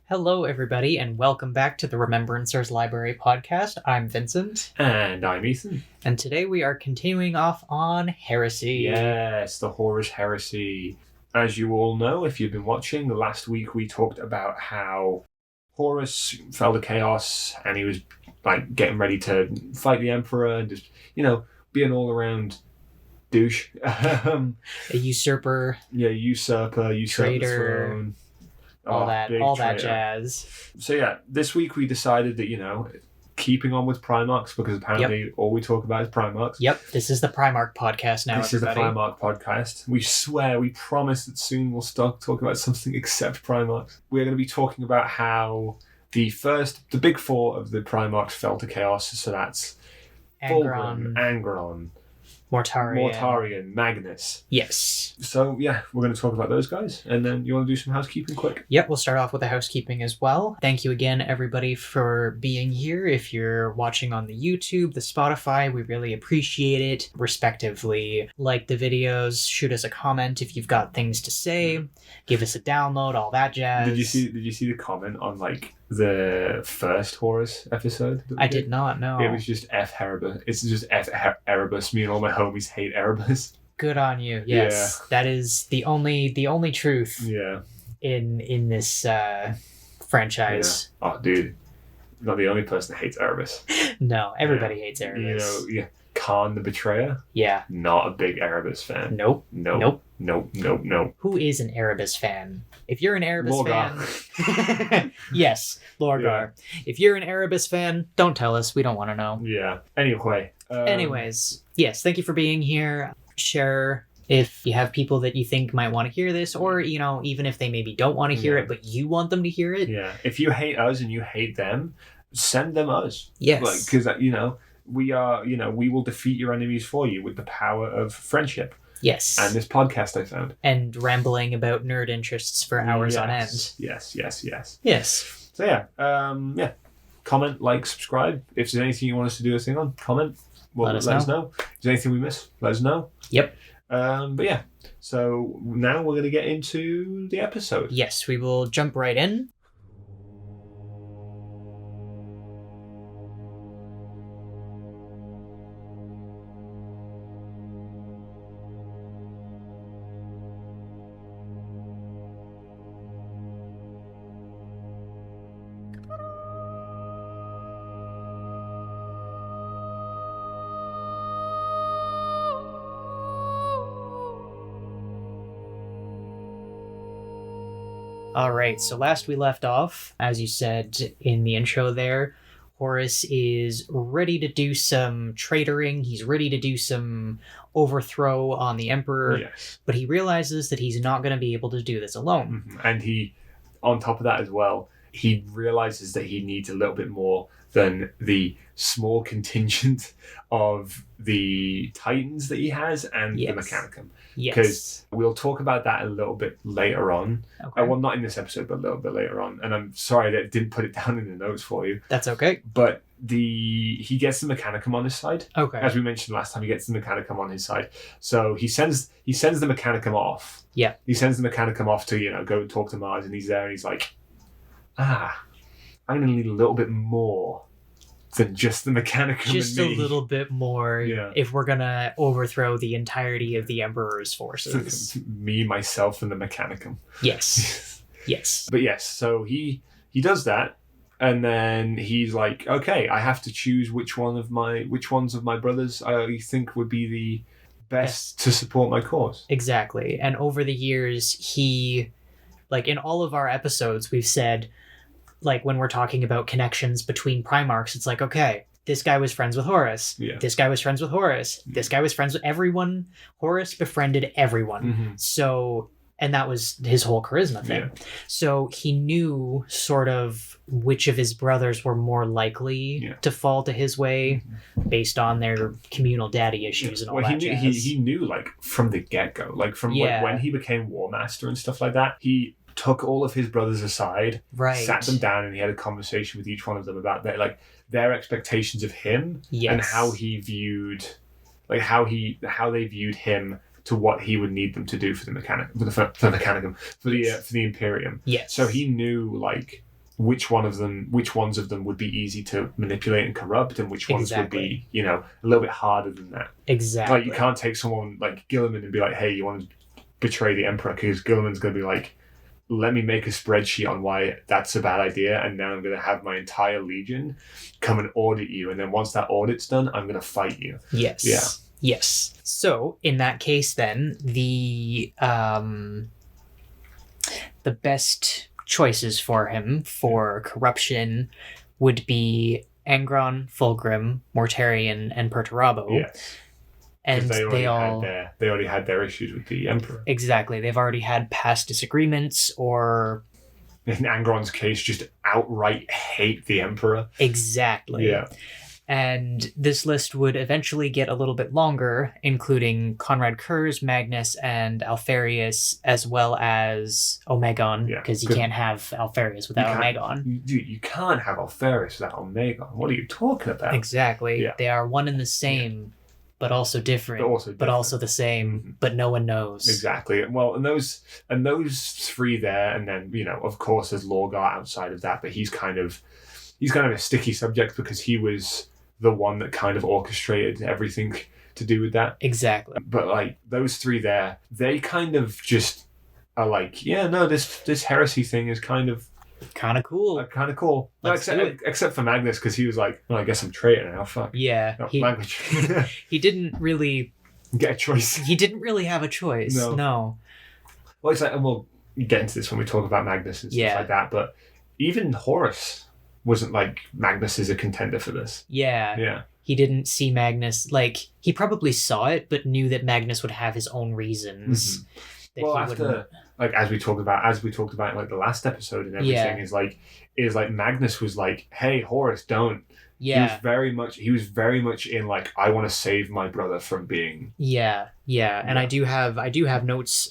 Hello, everybody, and welcome back to the Remembrancers Library podcast. I'm Vincent. And I'm Ethan. And today we are continuing off on Heresy. Yes, the Horus Heresy. As you all know, if you've been watching, last week we talked about how Horus fell to chaos and he was getting ready to fight the Emperor and just, be an all-around douche. A usurper. Yeah, usurper the throne. All that traitor. jazz. So this week we decided that, keeping on with Primarchs, because apparently all we talk about is Primarchs. Yep, this is the Primarch podcast now, This is the Primarch podcast. We promise that soon we'll start talking about something except Primarchs. We're going to be talking about how the big four of the Primarchs fell to chaos, so that's Fulgrim, Angron, Mortarion, Magnus. Yes. So, we're going to talk about those guys. And then you want to do some housekeeping quick? Yep, we'll start off with the housekeeping as well. Thank you again, everybody, for being here. If you're watching on the YouTube, the Spotify, we really appreciate it, respectively. Like the videos, shoot us a comment if you've got things to say, give us a download, all that jazz. Did you see the comment on, the first Horus episode? I did not know. It was just F Erebus. It's just F Erebus. Me and all my homies hate Erebus. Good on you. Yes, yeah. That is the only truth. Yeah. In this franchise. Yeah. Oh, dude, not the only person that hates Erebus. No, everybody hates Erebus. Khan the Betrayer. Yeah. Not a big Erebus fan. Nope. Nope. Who is an Erebus fan? If you're an Erebus fan, yes, Lorgar. Yeah. If you're an Erebus fan, don't tell us. We don't want to know. Yeah. Anyway. Anyways, yes. Thank you for being here. Share if you have people that you think might want to hear this, or even if they maybe don't want to hear it, but you want them to hear it. Yeah. If you hate us and you hate them, send them us. Yes. Because we are. We will defeat your enemies for you with the power of friendship. Yes. And this podcast I found. And rambling about nerd interests for hours on end. Yes. Yes. So comment, like, subscribe. If there's anything you want us to do a thing on, comment. Let us know. If there's anything we miss, let us know. Yep. So now we're going to get into the episode. Yes, we will jump right in. All right, so last we left off, as you said in the intro there, Horus is ready to do some traitoring. He's ready to do some overthrow on the Emperor, yes. But he realizes that he's not going to be able to do this alone. Mm-hmm. And he, on top of that as well, he realizes that he needs a little bit more than the small contingent of the Titans that he has and the Mechanicum. Yes. Because we'll talk about that a little bit later on. Okay. Well, not in this episode, but a little bit later on. And I'm sorry that I didn't put it down in the notes for you. That's okay. But he gets the Mechanicum on his side. Okay. As we mentioned last time, he gets the Mechanicum on his side. So he sends the Mechanicum off. Yeah. He sends the Mechanicum off to, go talk to Mars, and he's there and he's like, I'm going to need a little bit more than just the Mechanicum. Just a little bit more if we're going to overthrow the entirety of the Emperor's forces. Me, myself, and the Mechanicum. Yes. Yes. But yes, so he does that, and then he's like, okay, I have to choose which ones of my brothers I think would be the best to support my cause. Exactly. And over the years, he, in all of our episodes, we've said, when we're talking about connections between Primarchs, it's okay, this guy was friends with Horus. Yeah. This guy was friends with Horus. This guy was friends with everyone. Horus befriended everyone. Mm-hmm. So, and that was his whole charisma thing. Yeah. So he knew sort of which of his brothers were more likely to fall to his way based on their communal daddy issues and all that jazz. He knew from the get-go, when he became War Master and stuff like that, he took all of his brothers aside, sat them down, and he had a conversation with each one of them about their expectations of him and how he viewed, how they viewed him to what he would need them to do for the Mechanicum, for the Imperium. Yes. So he knew which ones of them would be easy to manipulate and corrupt, and which ones would be, a little bit harder than that. Exactly. Like, you can't take someone like Guilliman and be like, hey, you want to betray the Emperor, because Guilliman's going to be like, let me make a spreadsheet on why that's a bad idea, and now I'm going to have my entire legion come and audit you, and then once that audit's done, I'm going to fight you. Yes. Yeah. Yes. So, in that case, then, the best choices for him for corruption would be Angron, Fulgrim, Mortarion, and Perturabo. Yes. And they already had their issues with the Emperor. Exactly. They've already had past disagreements, or in Angron's case, just outright hate the Emperor. Exactly. Yeah. And this list would eventually get a little bit longer, including Conrad Kurz, Magnus, and Alfarius, as well as Omegon, because you can't have Alfarius without Omegon. Dude, you can't have Alfarius without Omegon. What are you talking about? Exactly. Yeah. They are one and the same, but also different, but also the same, but no one knows. Exactly. Well, and those three there, and then, of course, there's Lorgar outside of that, but he's kind of a sticky subject because he was the one that kind of orchestrated everything to do with that. Exactly. But like those three there, they kind of just are like, yeah, no, this heresy thing is kind of cool. Kind of cool. No, except for Magnus, because he was like, well, I guess I'm traitor now. Fuck. Yeah. No, language. He didn't really get a choice. He didn't really have a choice. No. Well, it's like, and we'll get into this when we talk about Magnus and stuff like that. But even Horus wasn't like, Magnus is a contender for this. Yeah. Yeah. He didn't see Magnus, like, he probably saw it, but knew that Magnus would have his own reasons. Mm-hmm. Well, after, like, as we talked about in, like, the last episode and everything, is like Magnus was like, hey, Horus, don't. Yeah. He was very much in, like, I want to save my brother from being. Yeah. And I do have notes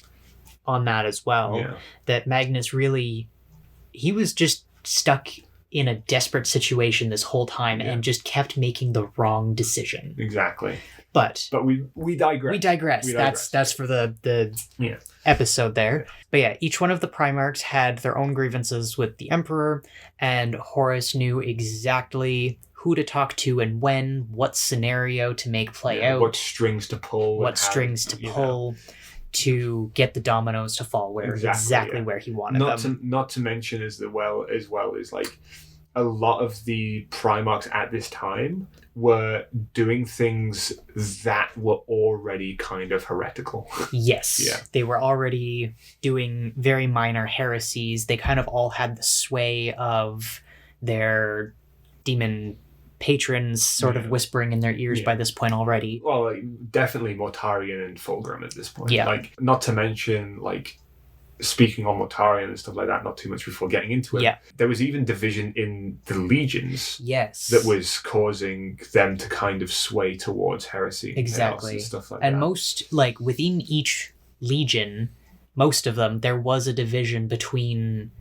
on that as well, that Magnus really, he was just stuck in a desperate situation this whole time and just kept making the wrong decision. Exactly. But we digress. We digress. That's for the episode there. But yeah, each one of the Primarchs had their own grievances with the Emperor, and Horus knew exactly who to talk to and when, what scenario to make play out, what strings to pull, to get the dominoes to fall where where he wanted them. Not to mention as well is like a lot of the Primarchs at this time were doing things that were already kind of heretical. Yes. Yeah. They were already doing very minor heresies. They kind of all had the sway of their demon patrons sort of whispering in their ears by this point already. Well, like, definitely Mortarion and Fulgrim at this point. Yeah. Like, not to mention, like, speaking on Mortarion and stuff like that, not too much before getting into it. Yeah. There was even division in the legions. Yes. That was causing them to kind of sway towards heresy and chaos and stuff like that. And most, like, within each legion, most of them, there was a division between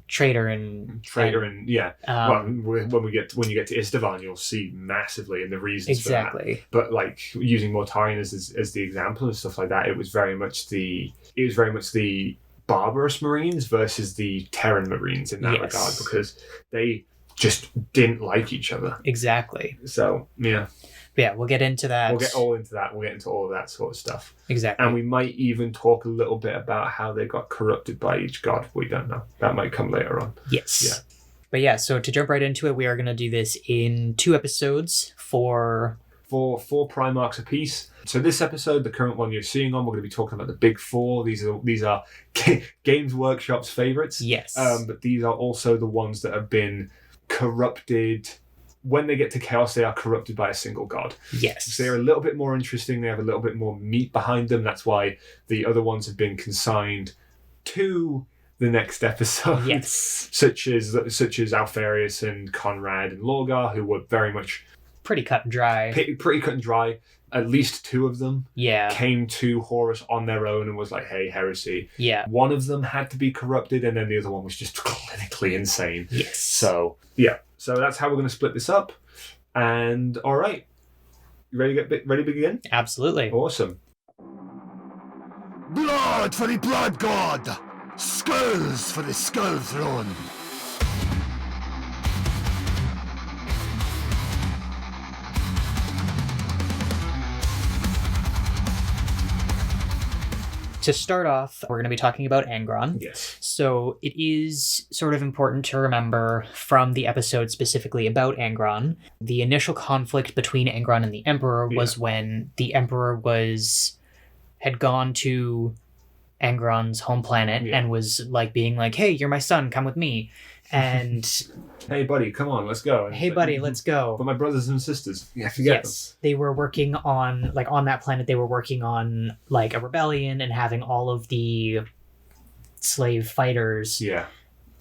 Traitor and when you get to Istvan, you'll see massively in the reasons for that. But like using Mortarion as the example and stuff like that, it was very much the barbarous Marines versus the Terran Marines in that regard, because they just didn't like each other. Exactly. So yeah, we'll get into that. We'll get all into that. We'll get into all of that sort of stuff. Exactly. And we might even talk a little bit about how they got corrupted by each god. We don't know. That might come later on. Yes. Yeah. But yeah, so to jump right into it, we are going to do this in 2 episodes for 4 Primarchs apiece. So this episode, the current one you're seeing on, we're going to be talking about the big 4. These are Games Workshop's favourites. Yes. But these are also the ones that have been corrupted. When they get to Chaos, they are corrupted by a single god. Yes. So they're a little bit more interesting. They have a little bit more meat behind them. That's why the other ones have been consigned to the next episode. Yes. Such as Alfarius and Conrad and Lorgar, who were very much pretty cut and dry. Pretty cut and dry. At least 2 of them came to Horus on their own and was like, hey, heresy. Yeah. One of them had to be corrupted, and then the other one was just clinically insane. Yes. So, yeah. So that's how we're going to split this up. And, all right. You ready to begin? Absolutely. Awesome. Blood for the Blood God! Skulls for the Skull Throne! to start off, we're going to be talking about Angron. Yes. So it is sort of important to remember from the episode specifically about Angron, the initial conflict between Angron and the Emperor was when the Emperor had gone to Angron's home planet and was like being like, hey, you're my son, come with me. And hey buddy, come on, let's go. And hey buddy, let's go. But my brothers and sisters, you have to get them. They were working on, like on that planet, they were working on like a rebellion and having all of the slave fighters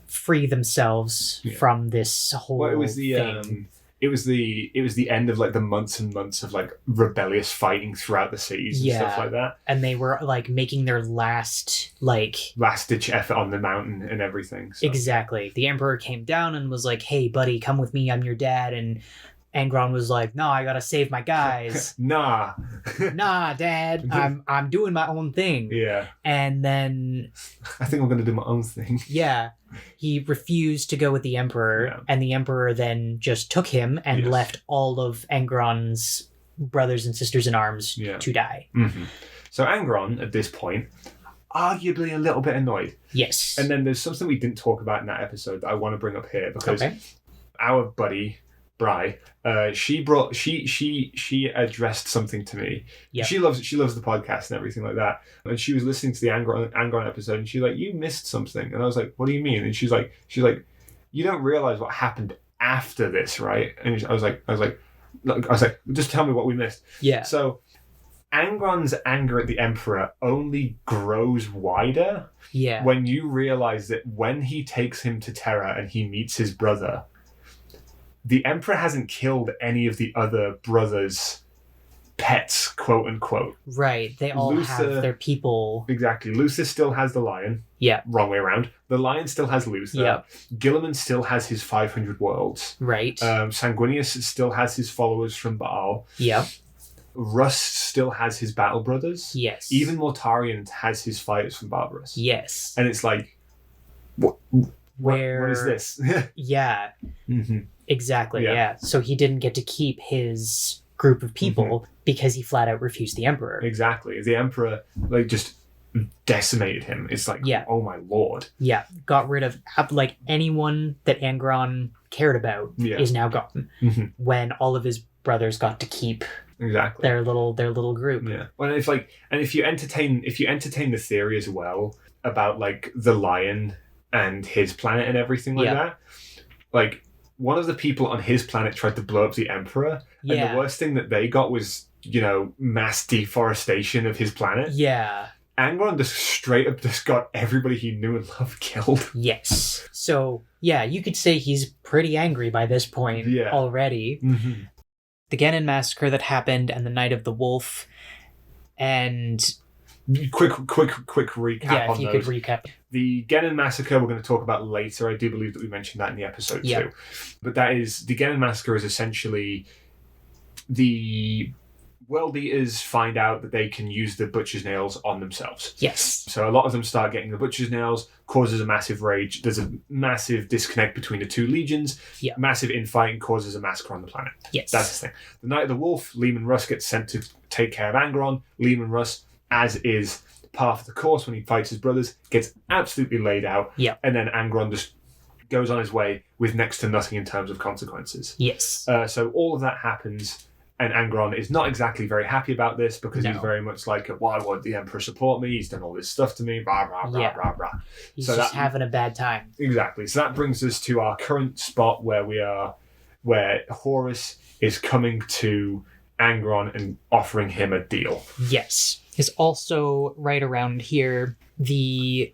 free themselves from this whole thing. It was the end of like the months and months of like rebellious fighting throughout the cities and stuff like that. And they were like making their last ditch effort on the mountain and everything. So. Exactly. The Emperor came down and was like, hey buddy, come with me, I'm your dad. And Angron was like, no, I gotta save my guys. Nah, Dad, I'm doing my own thing. Yeah. And then I think I'm gonna do my own thing. Yeah. He refused to go with the Emperor, and the Emperor then just took him and left all of Angron's brothers and sisters in arms to die. Mm-hmm. So Angron, at this point, arguably a little bit annoyed. Yes. And then there's something we didn't talk about in that episode that I want to bring up here because our buddy Bri, she addressed something to me. Yep. She loves the podcast and everything like that. And she was listening to the Angron episode, and she's like, "You missed something." And I was like, "What do you mean?" And she's like, "You don't realize what happened after this, right?" And I was like, "Just tell me what we missed." Yeah. So Angron's anger at the Emperor only grows wider. Yeah. When you realize that when he takes him to Terra and he meets his brother, the Emperor hasn't killed any of the other brothers' pets, quote unquote. Right. They all have their people. Exactly. Luther still has the lion. Yeah. Wrong way around. The lion still has Luther. Yeah. Guilliman still has his 500 worlds. Right. Sanguinius still has his followers from Baal. Yeah. Rust still has his battle brothers. Yes. Even Mortarion has his fighters from Barbarous. Yes. And it's like, what is this? Yeah. Mm-hmm. Exactly, yeah. So he didn't get to keep his group of people because he flat out refused the Emperor. Exactly. The Emperor, just decimated him. It's like, oh my lord. Yeah. Got rid of, anyone that Angron cared about is now gone. Mm-hmm. When all of his brothers got to keep their little group. Yeah. Well, if you entertain the theory as well about, the lion and his planet and everything that, one of the people on his planet tried to blow up the Emperor, and the worst thing that they got was, mass deforestation of his planet. Yeah. Angron just straight up got everybody he knew and loved killed. Yes. So, you could say he's pretty angry by this point already. Mm-hmm. The Genin massacre that happened and the Night of the Wolf, and... Quick recap on those. If you could recap. The Genin massacre we're going to talk about later. I do believe that we mentioned that in the episode too. But the Genin massacre is essentially the World Eaters find out that they can use the Butcher's Nails on themselves. Yes. So a lot of them start getting the Butcher's Nails, causes a massive rage. There's a massive disconnect between the two legions. Yeah. Massive infighting causes a massacre on the planet. Yes. That's the thing. The Night of the Wolf, Leman Russ gets sent to take care of Angron. Leman Russ, as is part of the course when he fights his brothers, gets absolutely laid out. Yeah. And then Angron just goes on his way with next to nothing in terms of consequences. Yes. So all of that happens, and Angron is not exactly very happy about this because he's very much like, why won't the Emperor support me? He's done all this stuff to me, blah, blah, blah, blah, blah. He's just having a bad time. Exactly. So that brings us to our current spot where where Horus is coming to Angron and offering him a deal. Yes. Is also right around here, the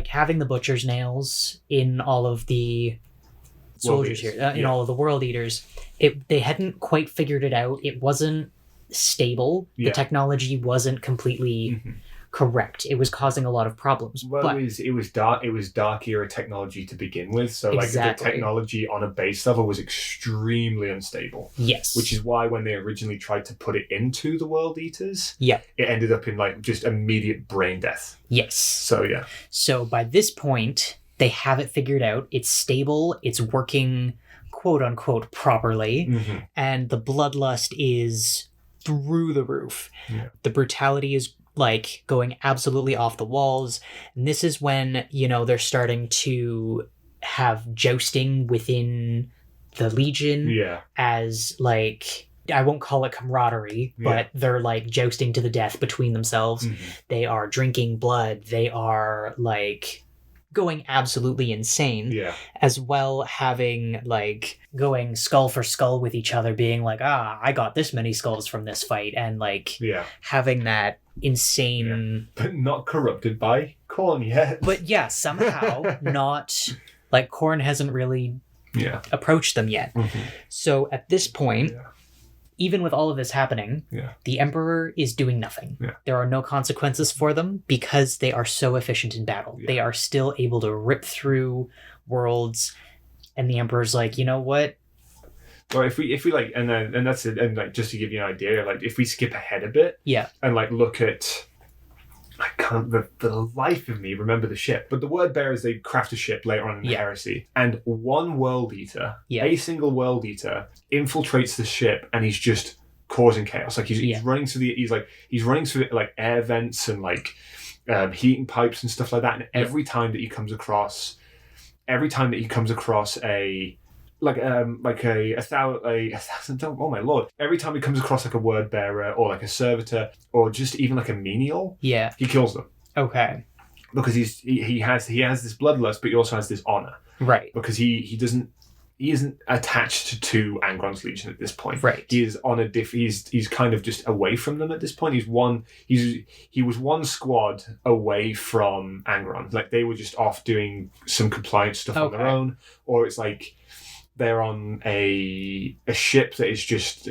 having the Butcher's Nails in all of the soldiers here, in all of the World Eaters, they hadn't quite figured it out. It wasn't stable. The technology wasn't completely correct. It was causing a lot of problems. Well, but it was dark era technology to begin with, so the technology on a base level was extremely unstable. Yes. Which is why when they originally tried to put it into the World Eaters, it ended up in just immediate brain death. Yes. So by this point, they have it figured out. It's stable. It's working, quote unquote, properly, and the bloodlust is through the roof. Yeah. The brutality is like going absolutely off the walls. And this is when, they're starting to have jousting within the Legion as like, I won't call it camaraderie, but they're like jousting to the death between themselves. Mm-hmm. They are drinking blood. They are like going absolutely insane. Yeah. As well, having like going skull for skull with each other, being like, I got this many skulls from this fight, and like having that insane, but not corrupted by Khorne yet. But somehow not like Khorne hasn't really approached them yet. Mm-hmm. So at this point, even with all of this happening, the Emperor is doing nothing. Yeah. There are no consequences for them because they are so efficient in battle. Yeah. They are still able to rip through worlds, and the Emperor's like, you know what? Well, if we like, and that's it, and like just to give you an idea, like if we skip ahead a bit, and like look at, I can't the life of me remember the ship, but the word bearers, they craft a ship later on in the Heresy, and one world eater, a single world eater, infiltrates the ship, and he's just causing chaos. Like he's running through he's running through like air vents and like heating pipes and stuff like that. And every time that he comes across a thousand, oh my lord, every time he comes across like a word bearer or like a servitor or just even like a menial, he kills them. Okay. Because he has this bloodlust, but he also has this honor. Right. Because he isn't attached to Angron's Legion at this point. Right. He is on he's kind of just away from them at this point. He was one squad away from Angron. Like they were just off doing some compliance stuff on their own, or it's like they're on a ship that is just,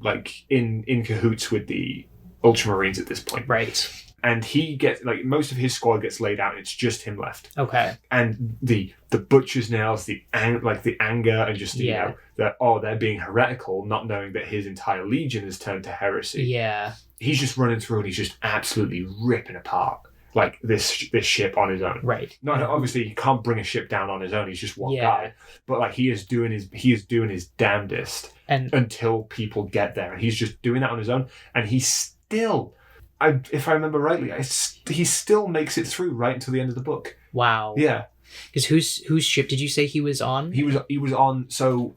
like in cahoots with the Ultramarines at this point. Right. And he gets, like, most of his squad gets laid out and it's just him left. Okay. And the butcher's nails, the anger and just, they're being heretical, not knowing that his entire legion has turned to heresy. Yeah. He's just running through and he's just absolutely ripping apart, like, this ship on his own. Right. Not obviously he can't bring a ship down on his own. He's just one guy. But like he is doing his damnedest until people get there, and he's just doing that on his own. And he's still, if I remember rightly, he still makes it through right until the end of the book. Wow. Yeah. Because whose ship did you say he was on? He was on. So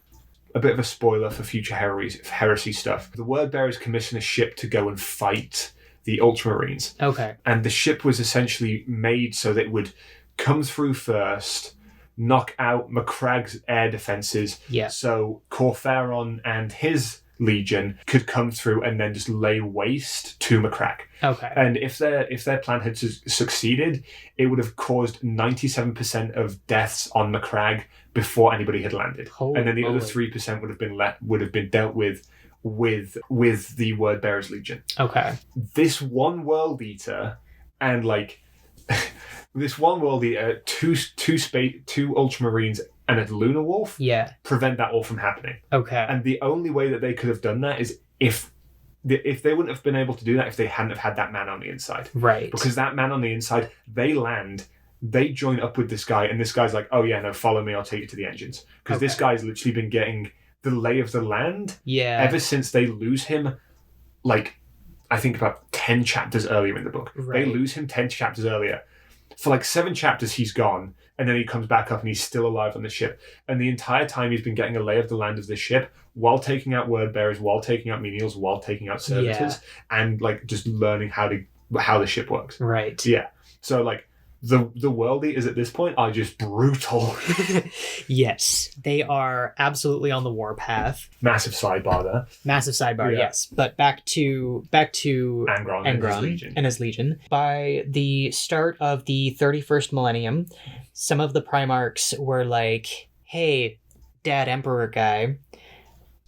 a bit of a spoiler for future heresy stuff. The word bearers commission a ship to go and fight the Ultramarines. Okay. And the ship was essentially made so that it would come through first, knock out Macragge's air defenses. Yeah. So Corferon and his legion could come through and then just lay waste to Macragge. Okay. And if their plan had succeeded, it would have caused 97% of deaths on Macragge before anybody had landed. And then the other 3% would have been dealt with the Word Bearers Legion. Okay. This one World Eater and like this one World Eater, two Ultramarines and a Lunar Wolf prevent that all from happening. Okay. And the only way that they could have done that is if they wouldn't have been able to do that if they hadn't have had that man on the inside. Right. Because that man on the inside, they land, they join up with this guy, and this guy's like, oh yeah, no, follow me, I'll take you to the engines. Because this guy's literally been getting the lay of the land ever since they lose him, like, I think about 10 chapters earlier in the book. Right. They lose him 10 chapters earlier. For like 7 chapters, he's gone, and then he comes back up and he's still alive on the ship. And the entire time he's been getting a lay of the land of this ship while taking out word bearers, while taking out menials, while taking out servitors, and like just learning how the ship works. Right. Yeah. So like, the World Eaters at this point are just brutal. Yes, they are absolutely on the warpath. Massive sidebar there. Massive sidebar, yes. But back to Angron and his legion. By the start of the 31st millennium, some of the Primarchs were like, hey, Dad Emperor guy,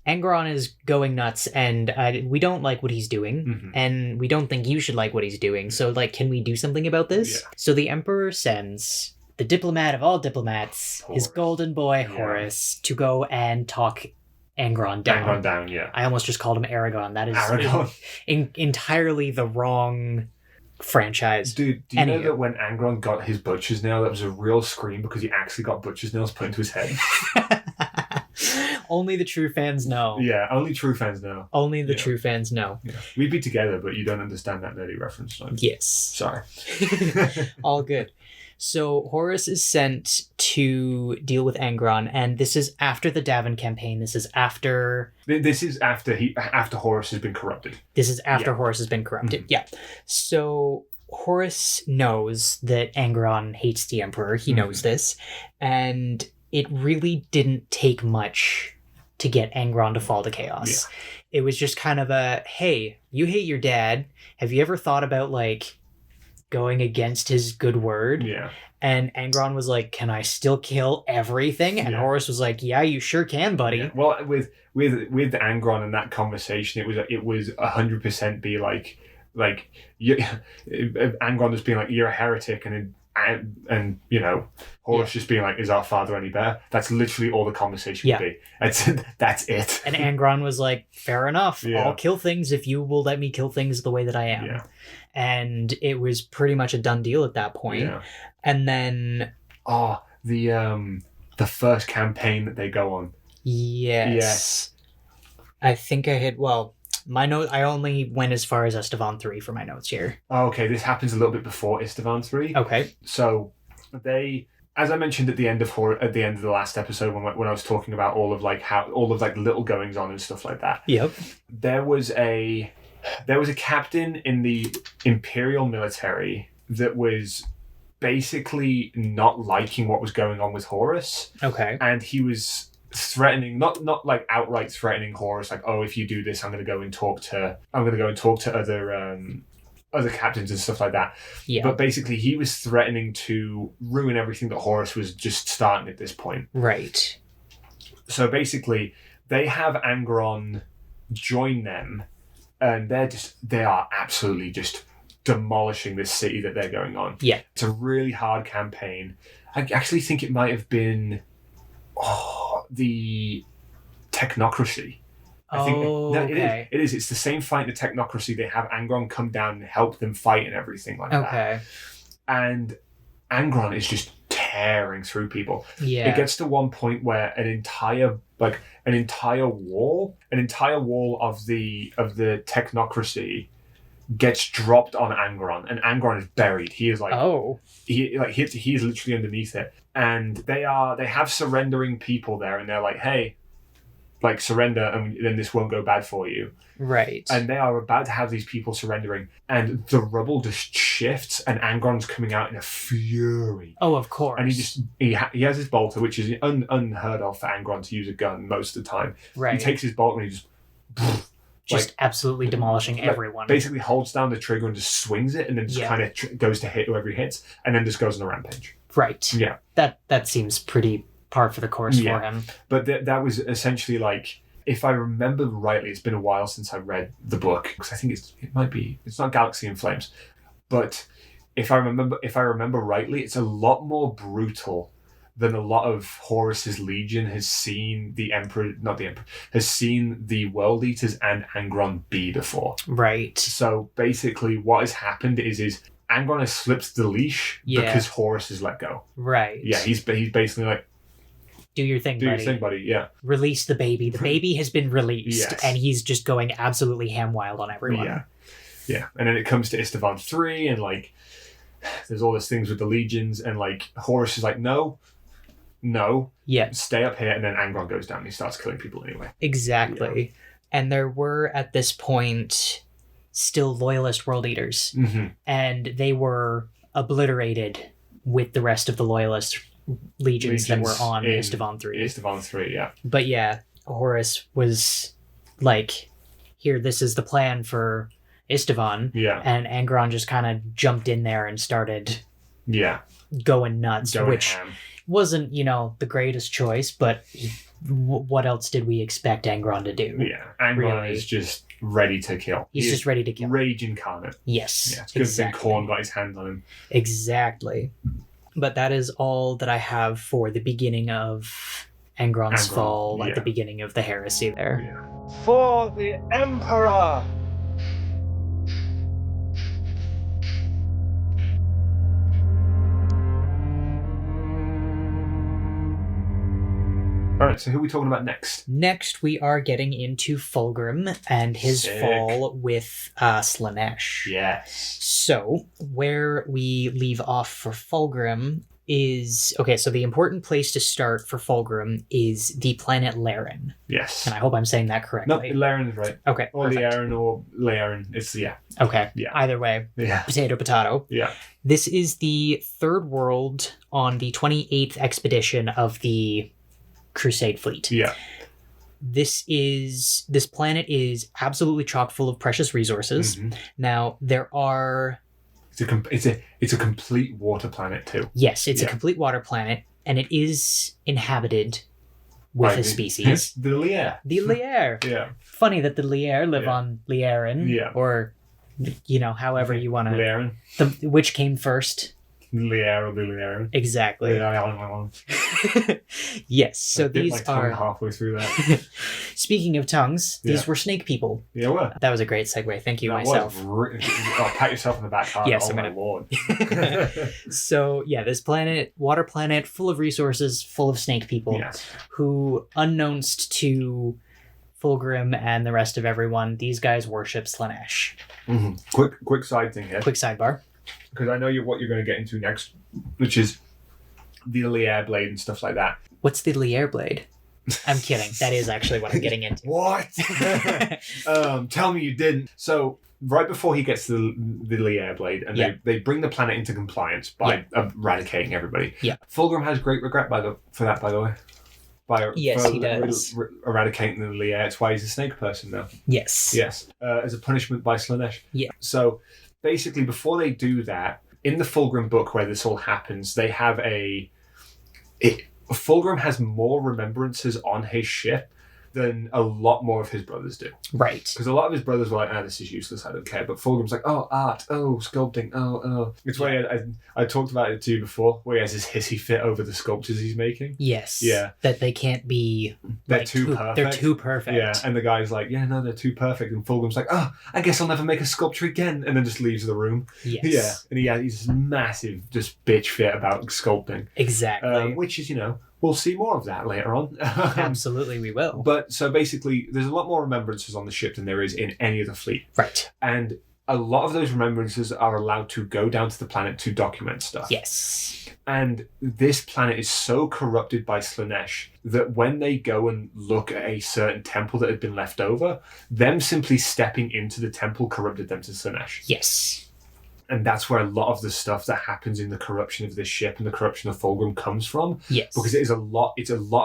Angron is going nuts, and we don't like what he's doing, and we don't think you should like what he's doing, so, like, can we do something about this? Yeah. So the Emperor sends the diplomat of all diplomats, Horus. His golden boy, Horus, to go and talk Angron down. Angron down, yeah. I almost just called him Aragon. That is entirely the wrong franchise. Dude, do you know that when Angron got his butcher's nail, that was a real scream because he actually got butcher's nails put into his head? Only the true fans know. Yeah, only true fans know. Only the true fans know. Yeah. We'd be together, but you don't understand that nerdy reference. So. Yes. Sorry. All good. So Horus is sent to deal with Angron, and this is after the Davin campaign. This is after Horus has been corrupted. This is after Horus has been corrupted. Mm-hmm. Yeah. So Horus knows that Angron hates the Emperor. He knows this, and it really didn't take much to get Angron to fall to chaos. Yeah. It was just kind of a, hey, you hate your dad. Have you ever thought about like going against his good word? Yeah. And Angron was like, can I still kill everything? And Horus was like, yeah, you sure can, buddy. Yeah. Well, with Angron and that conversation, it was 100% be like Angron just being like, you're a heretic, and Horus just being like, is our father any better? That's literally all the conversation would be. That's it. And Angron was like, fair enough. Yeah. I'll kill things if you will let me kill things the way that I am. Yeah. And it was pretty much a done deal at that point. Yeah. And then the first campaign that they go on. Yes. I think I hit my note, I only went as far as Estevan 3 for my notes here. Oh, okay, this happens a little bit before Estevan 3. Okay. So they, as I mentioned at the end of the last episode when I was talking about all of little goings on and stuff like that. Yep. There was a captain in the Imperial military that was basically not liking what was going on with Horus. Okay. And he was threatening, not like outright threatening Horus, like, oh, if you do this, I'm going to go and talk to other captains and stuff like that. Yeah. But basically, he was threatening to ruin everything that Horus was just starting at this point. Right. So basically, they have Angron join them, and they are absolutely just demolishing this city that they're going on. Yeah. It's a really hard campaign. I actually think it might have been the technocracy. I think okay. It is. It's the same fight in the technocracy. They have Angron come down and help them fight and everything like that. Okay. And Angron is just tearing through people. Yeah. It gets to one point where an entire wall of the technocracy gets dropped on Angron, and Angron is buried. He is like, he is literally underneath it. And they have surrendering people there, and they're like, hey, like, surrender, and then this won't go bad for you. Right. And they are about to have these people surrendering, and the rubble just shifts, and Angron's coming out in a fury. Oh, of course. And he has his bolter, which is unheard of for Angron to use a gun most of the time. Right. He takes his bolter and he just absolutely demolishing everyone. Basically holds down the trigger and just swings it, and then just kind of goes to hit whoever he hits, and then just goes on a rampage. Right. Yeah. That seems pretty par for the course for him. But that was essentially like, if I remember rightly, it's been a while since I read the book, because I think it's not Galaxy in Flames, but if I remember rightly, it's a lot more brutal than a lot of Horus's Legion has seen has seen the World Eaters and Angron be before. Right. So basically what has happened is Angron has slipped the leash because Horus has let go. Right. Yeah, he's basically like, do your thing, buddy. Yeah. Release the baby. The baby has been released, and he's just going absolutely ham wild on everyone. Yeah. Yeah. And then it comes to Estevan 3, and like, there's all these things with the legions, and like, Horus is like, no, stay up here, and then Angron goes down and he starts killing people anyway. Exactly. Yeah. And there were, at this point, still loyalist world eaters, and they were obliterated with the rest of the loyalist legions that were on Estevan 3. Estevan 3, yeah. But yeah, Horus was like, here, this is the plan for Estevan. Yeah. And Angron just kind of jumped in there and started going nuts, which wasn't, the greatest choice, but what else did we expect Angron to do? Yeah, Angron is just ready to kill. He's just ready to kill. Rage incarnate. Yes, yeah, it's because Big Corn got his hand on him. Exactly. But that is all that I have for the beginning of Angron's fall, like the beginning of the Heresy there. Yeah. For the Emperor! All right, so who are we talking about next? Next, we are getting into Fulgrim and his fall with Slaanesh. Yes. So, where we leave off for Fulgrim is... Okay, so the important place to start for Fulgrim is the planet Laren. Yes. And I hope I'm saying that correctly. No, Laren is right. Okay, or Laren or Laren. It's, yeah. Okay. Yeah. Either way. Yeah. Potato. Yeah. This is the third world on the 28th expedition of the Crusade fleet. Yeah. This planet is absolutely chock full of precious resources. Mm-hmm. Now, there are... It's a complete water planet too. Yes, it's a complete water planet, and it is inhabited with a species. The Lier. The Lier. Yeah. Funny that the Lier live on Lieren. Yeah. Or, however you want to... Lieren. Which came first? Lier or the Lieren. Exactly. Yes, so these are... halfway through that. Speaking of tongues, these were snake people. Yeah, well. That was a great segue. Thank you, myself. I'll pat yourself on the back hard. Yes, my lord. So, this planet, water planet, full of resources, full of snake people, who, unknownst to Fulgrim and the rest of everyone, these guys worship Slaanesh. Mm-hmm. Quick side thing here. Quick sidebar. Because I know what you're going to get into next, which is the Lier blade and stuff like that. What's the Lier blade? I'm kidding. That is actually what I'm getting into. What? Tell me you didn't. So right before he gets the Lier blade, and they bring the planet into compliance by eradicating everybody. Yeah. Fulgrim has great regret for that, by the way. He does. Eradicating the Lier. It's why he's a snake person now. Yes. Yes. As a punishment by Slaanesh. Yeah. So basically, before they do that, in the Fulgrim book where this all happens, they have Fulgrim has more remembrances on his ship than a lot more of his brothers do. Right. Because a lot of his brothers were like, this is useless, I don't care. But Fulgrim's like, art, sculpting, It's why I talked about it to you before, where he has this hissy fit over the sculptures he's making. Yes. Yeah. That they can't be... They're too perfect. They're too perfect. Yeah, and the guy's like, they're too perfect. And Fulgrim's like, I guess I'll never make a sculpture again. And then just leaves the room. Yes. Yeah, and he's this massive, just bitch fit about sculpting. Exactly. Which is, we'll see more of that later on. Absolutely, we will. But so basically, there's a lot more remembrances on the ship than there is in any other fleet. Right. And a lot of those remembrances are allowed to go down to the planet to document stuff. Yes. And this planet is so corrupted by Slaanesh that when they go and look at a certain temple that had been left over, them simply stepping into the temple corrupted them to Slaanesh. Yes. And that's where a lot of the stuff that happens in the corruption of this ship and the corruption of Fulgrim comes from. Yes. Because it's a lot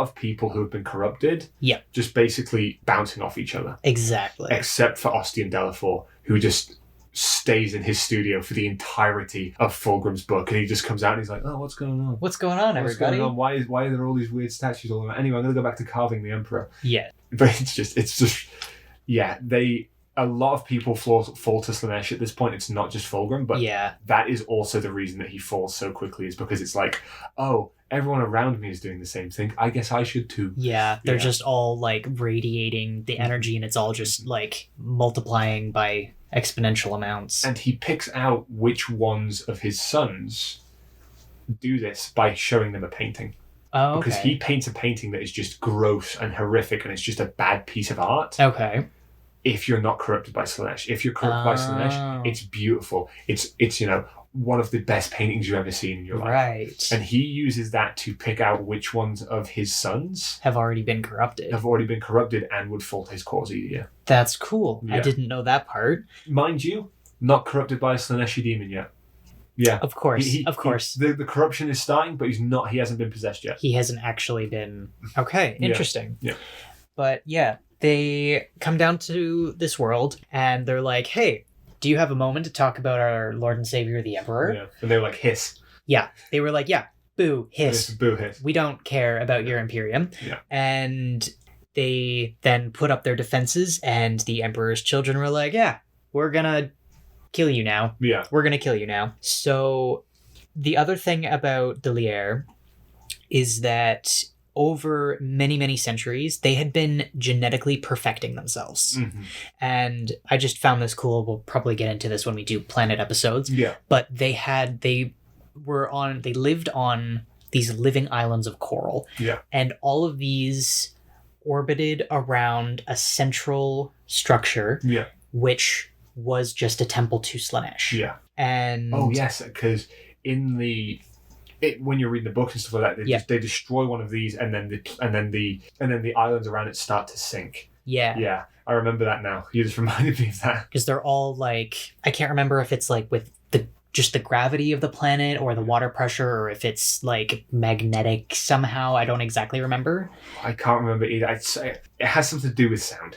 of people who have been corrupted. Yep. Just basically bouncing off each other. Exactly. Except for Ostian Delafor, who just stays in his studio for the entirety of Fulgrim's book. And he just comes out and he's like, what's going on? What's going on, everybody? What's going on? Why are there all these weird statues all around? Anyway, I'm going to go back to carving the Emperor. Yeah. But it's just a lot of people fall to Slaanesh at this point. It's not just Fulgrim, but that is also the reason that he falls so quickly, is because it's like, everyone around me is doing the same thing. I guess I should too. Yeah, they're just all radiating the energy, and it's all just multiplying by exponential amounts. And he picks out which ones of his sons do this by showing them a painting. Oh, okay. Because he paints a painting that is just gross and horrific, and it's just a bad piece of art. Okay. If you're not corrupted by Slaanesh. If you're corrupted by Slaanesh, it's beautiful. It's one of the best paintings you've ever seen in your life. Right. And he uses that to pick out which ones of his sons have already been corrupted and would fall to his cause easier. That's cool. Yeah. I didn't know that part. Mind you, not corrupted by a Slaaneshi demon yet. Yeah. Of course. The corruption is starting, but he hasn't been possessed yet. He hasn't actually been... Okay, interesting. Yeah. But they come down to this world and they're like, hey, do you have a moment to talk about our Lord and Savior, the Emperor? Yeah. And they were like, hiss. Yeah. They were like, boo, hiss. Boo, hiss. We don't care about your Imperium. Yeah. And they then put up their defenses, and the Emperor's children were like, we're gonna kill you now. Yeah. We're gonna kill you now. So the other thing about the Lier is that over many, many centuries, they had been genetically perfecting themselves. Mm-hmm. And I just found this cool. We'll probably get into this when we do planet episodes. Yeah. But they lived on these living islands of coral. Yeah. And all of these orbited around a central structure, which was just a temple to Slaanesh. Yeah. And oh yes, because when you're reading the book and stuff like that, they destroy one of these, and then the islands around it start to sink. Yeah. Yeah, I remember that now. You just reminded me of that. Because they're all like, I can't remember if it's like with just the gravity of the planet or the water pressure, or if it's like magnetic somehow. I don't exactly remember. I can't remember either. I'd say it has something to do with sound.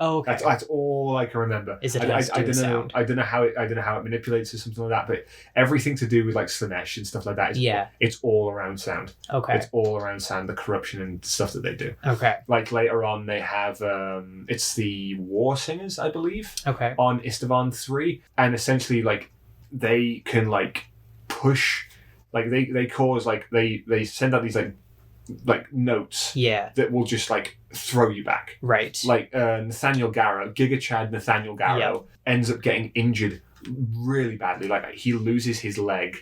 Oh, okay. That's all I can remember. Is it? I don't know. I don't know how it manipulates or something like that. But everything to do with like Slaanesh and stuff like that it's all around sound. Okay. It's all around sound, the corruption and stuff that they do. Okay. Like later on, they have it's the War Singers, I believe. Okay. On Istvan 3, and essentially like they can like push, like they cause like they send out these like notes that will just like throw you back. Right. Like Nathaniel Garrow, Giga Chad Nathaniel Garrow ends up getting injured really badly. Like he loses his leg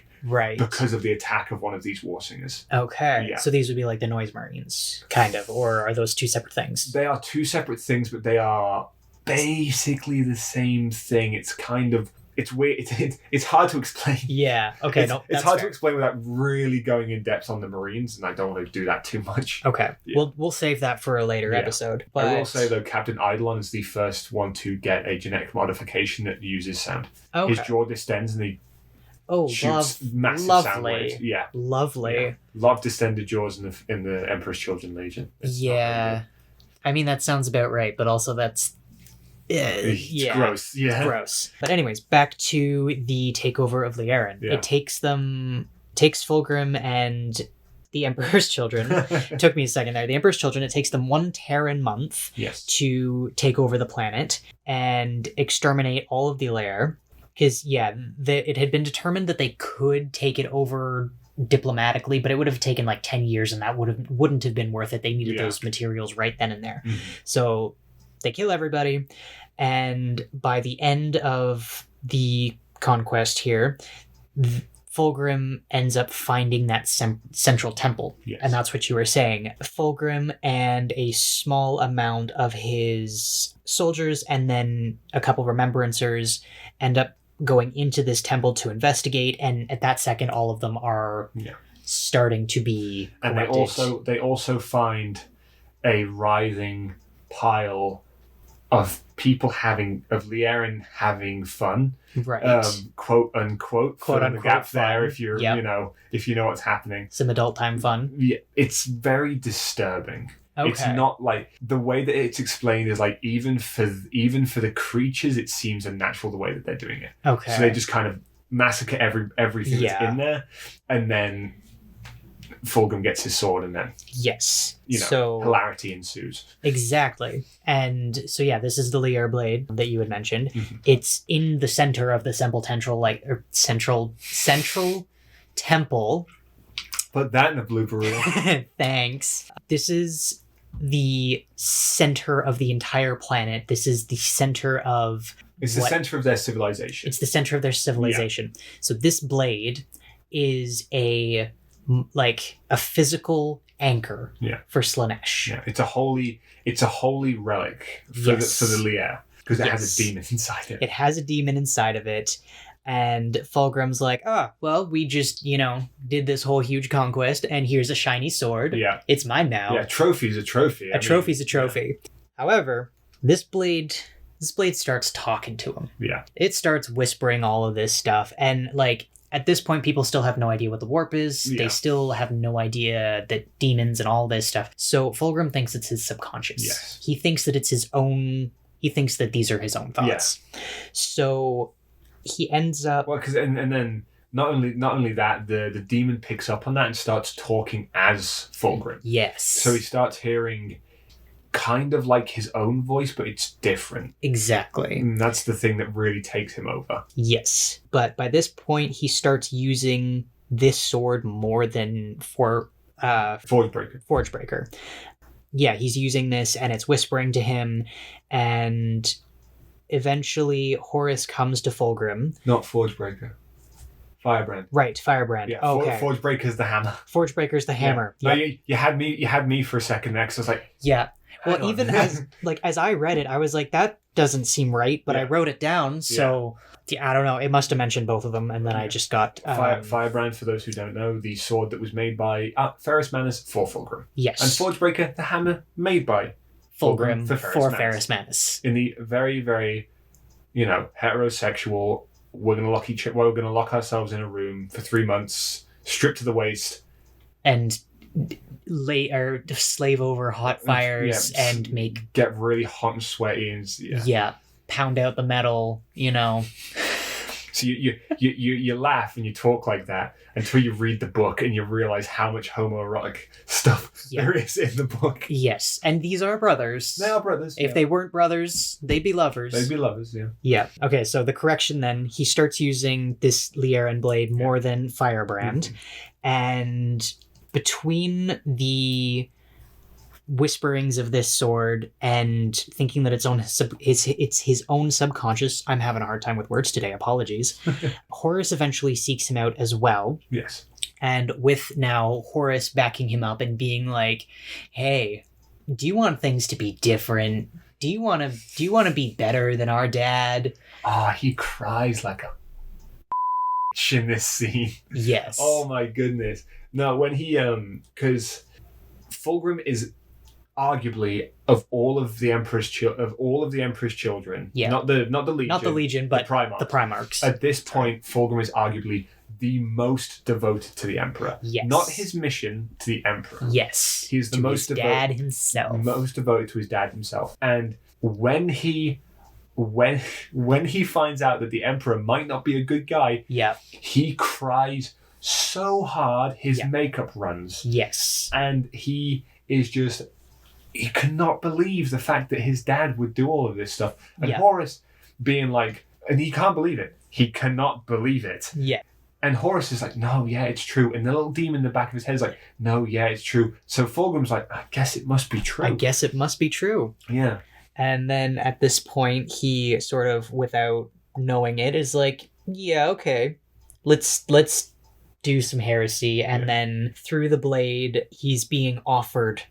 because of the attack of one of these War Singers. Okay. Yeah. So these would be like the Noise Marines, kind of, or are those two separate things? They are two separate things, but they are basically the same thing. It's kind of it's weird. It's hard to explain. Yeah. Okay. It's hard to explain without really going in depth on the Marines, and I don't want to do that too much. Okay. Yeah. We'll save that for a later episode. But I will say though, Captain Eidolon is the first one to get a genetic modification that uses sound. Okay. His jaw distends and he shoots massive sound waves. Yeah. Lovely. Yeah. Love distended jaws in the Emperor's Children Legion. Yeah. I mean that sounds about right, but also that's it's gross. Yeah. Gross. But anyways, back to the takeover of Lieren. Yeah. It takes Fulgrim and the Emperor's Children. It took me a second there. The Emperor's Children, it takes them 1 Terran month to take over the planet and exterminate all of the Lair. Because, it had been determined that they could take it over diplomatically, but it would have taken like 10 years and that wouldn't have been worth it. They needed those materials right then and there. Mm-hmm. So they kill everybody, and by the end of the conquest here, Fulgrim ends up finding that central temple. Yes. And that's what you were saying. Fulgrim and a small amount of his soldiers and then a couple Remembrancers end up going into this temple to investigate, and at that second all of them are starting to be corrupted. And they also find a writhing pile of people of Lieren having fun, right? Quote unquote the gap fun. There. If you're, if you know what's happening, some adult time fun. Yeah, it's very disturbing. Okay. It's not like the way that it's explained is like even for the creatures, it seems unnatural the way that they're doing it. Okay, so they just kind of massacre everything that's in there, and then Fulgrim gets his sword, and then so hilarity ensues. Exactly. And so this is the Lier blade that you had mentioned. Mm-hmm. It's in the center of the central temple. Put that in a blooper reel. Thanks. This is the center of the entire planet. This is the center of the center of their civilization. It's the center of their civilization. Yeah. So this blade is a physical anchor for Slaanesh. Yeah, it's a holy relic for the Lier, because it has a demon inside it. It has a demon inside of it, and Fulgrim's like, we just did this whole huge conquest, and here's a shiny sword. Yeah, it's mine now. Yeah, trophy's a trophy. Trophy's a trophy. Yeah. However, this blade starts talking to him. Yeah, it starts whispering all of this stuff, and at this point, people still have no idea what the warp is. Yeah. They still have no idea that demons and all this stuff. So Fulgrim thinks it's his subconscious. Yes. He thinks that it's his own. He thinks that these are his own thoughts. Yeah. So he ends up. Well, because and then not only that, the demon picks up on that and starts talking as Fulgrim. Yes. So he starts hearing kind of like his own voice, but it's different. Exactly. And that's the thing that really takes him over. Yes. But by this point, he starts using this sword more than Forgebreaker. Yeah, he's using this and it's whispering to him, and eventually Horus comes to Fulgrim. Not Forgebreaker. Firebrand. Right, Firebrand. Yeah, okay. Forgebreaker's the hammer. Forgebreaker's the hammer. Yeah. Yep. No, you had me for a second next. I was like, yeah. Well, even as I read it, I was like, that doesn't seem right, but I wrote it down, so I don't know. It must have mentioned both of them, and then I just got Firebrand. For those who don't know, the sword that was made by Ferrus Manus for Fulgrim. Yes, and Forgebreaker, the hammer made by Fulgrim for Ferrus Manus. In the very, very, heterosexual. We're gonna lock ourselves in a room for 3 months, stripped to the waist, and slave over hot fires and get really hot and sweaty and pound out the metal. So you laugh and you talk like that until you read the book and you realize how much homoerotic stuff there is in the book. Yes, and these are brothers. They are brothers. If they weren't brothers, they'd be lovers. They'd be lovers, yeah. Yeah. Okay, so the correction then, he starts using this Lieren blade more than Firebrand, and between the whisperings of this sword and thinking that it's his own subconscious, I'm having a hard time with words today, apologies, Horus eventually seeks him out as well. Yes. And with now Horus backing him up and being like, hey, do you want things to be different? Do you want to be better than our dad? He cries like a in this scene. Yes. Oh my goodness. No, when he because Fulgrim is arguably of all of the Emperor's children, not the Legion, but the Primarchs. At this point, Fulgrim is arguably the most devoted to the Emperor. Yes. Not his mission, to the Emperor. Yes. He's the most devoted himself. Most devoted to his dad himself. And when he finds out that the Emperor might not be a good guy, he cries so hard his makeup runs. Yes. And he cannot believe the fact that his dad would do all of this stuff. And Horus being like, and he can't believe it. He cannot believe it. Yeah. And Horus is like, no, yeah, it's true. And the little demon in the back of his head is like, no, yeah, it's true. So Fulgrim's like, I guess it must be true. Yeah. And then at this point, he sort of, without knowing it, is like, yeah, okay, let's do some heresy. And then through the blade, he's being offered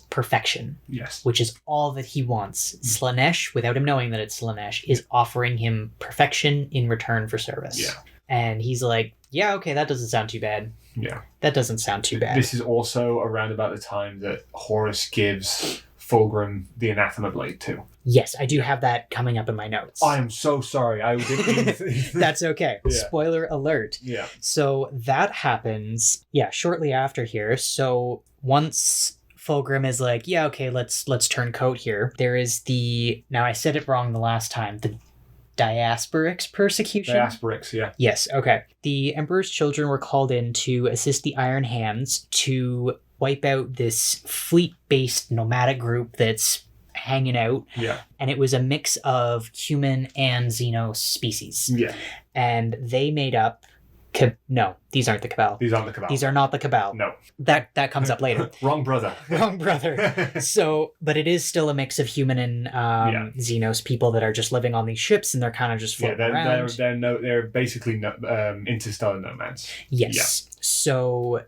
perfection. Yes. Which is all that he wants. Slaanesh, without him knowing that it's Slaanesh, is offering him perfection in return for service. Yeah. And he's like, yeah, okay, that doesn't sound too bad. Yeah. That doesn't sound too bad. This is also around about the time that Horus gives Fulgrim the anathema blade too. Yes, I do have that coming up in my notes. I am so sorry. I didn't. That's okay. Yeah. Spoiler alert. Yeah. So that happens, shortly after here. So once Fulgrim is like, yeah, okay, let's turn coat here. There is now I said it wrong the last time, the Diasporics persecution? Diasporics, yeah. Yes, okay. The Emperor's children were called in to assist the Iron Hands to wipe out this fleet-based nomadic group that's hanging out. Yeah. And it was a mix of human and Xenos species. Yeah. And they made up... No, these aren't the Cabal. These aren't the Cabal. These are not the Cabal. No. That comes up later. Wrong brother. Wrong brother. So, but it is still a mix of human and Xenos people that are just living on these ships, and they're kind of just floating around. They're basically interstellar nomads. Yes. Yeah. So,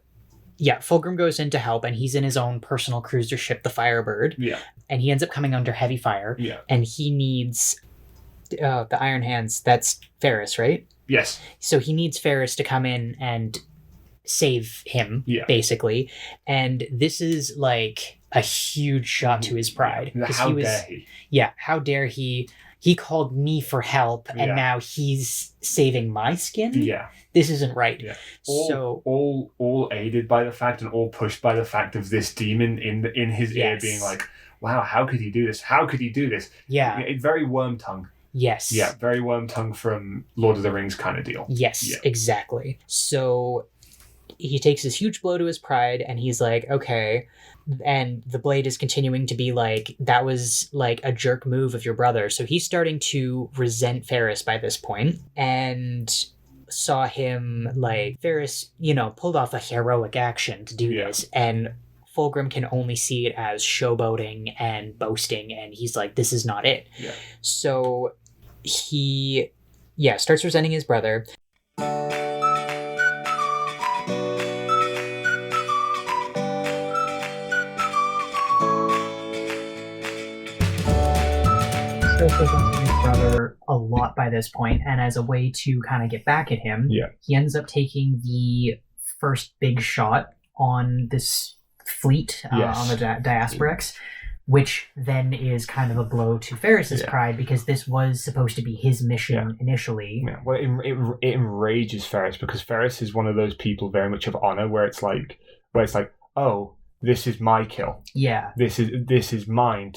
Fulgrim goes in to help, and he's in his own personal cruiser ship, the Firebird. Yeah. And he ends up coming under heavy fire. Yeah. And he needs the Iron Hands. That's Ferrus, right? Yes. So he needs Ferrus to come in and save him, basically. And this is like a huge shot to his pride. How dare he? Yeah, how dare he? He called me for help, and now he's saving my skin? Yeah. This isn't right. Yeah. All aided by the fact and all pushed by the fact of this demon in his ear being like, wow, how could he do this? How could he do this? Yeah. Very worm tongue. Yes. Yeah, very worm tongue from Lord of the Rings kind of deal. Yes, exactly. So he takes this huge blow to his pride, and he's like, okay. And the blade is continuing to be like, that was like a jerk move of your brother. So he's starting to resent Ferrus by this point, and saw him like, Ferrus, pulled off a heroic action to do this. And Fulgrim can only see it as showboating and boasting, and he's like, this is not it. Yeah. So he starts resenting his brother. shows up to his brother a lot by this point, and as a way to kind of get back at him, he ends up taking the first big shot on this fleet on the Diasporex, which then is kind of a blow to Ferris's pride, because this was supposed to be his mission initially. Yeah. Well, it enrages Ferris, because Ferris is one of those people very much of honor, where it's like, oh, this is my kill. Yeah. This is mine.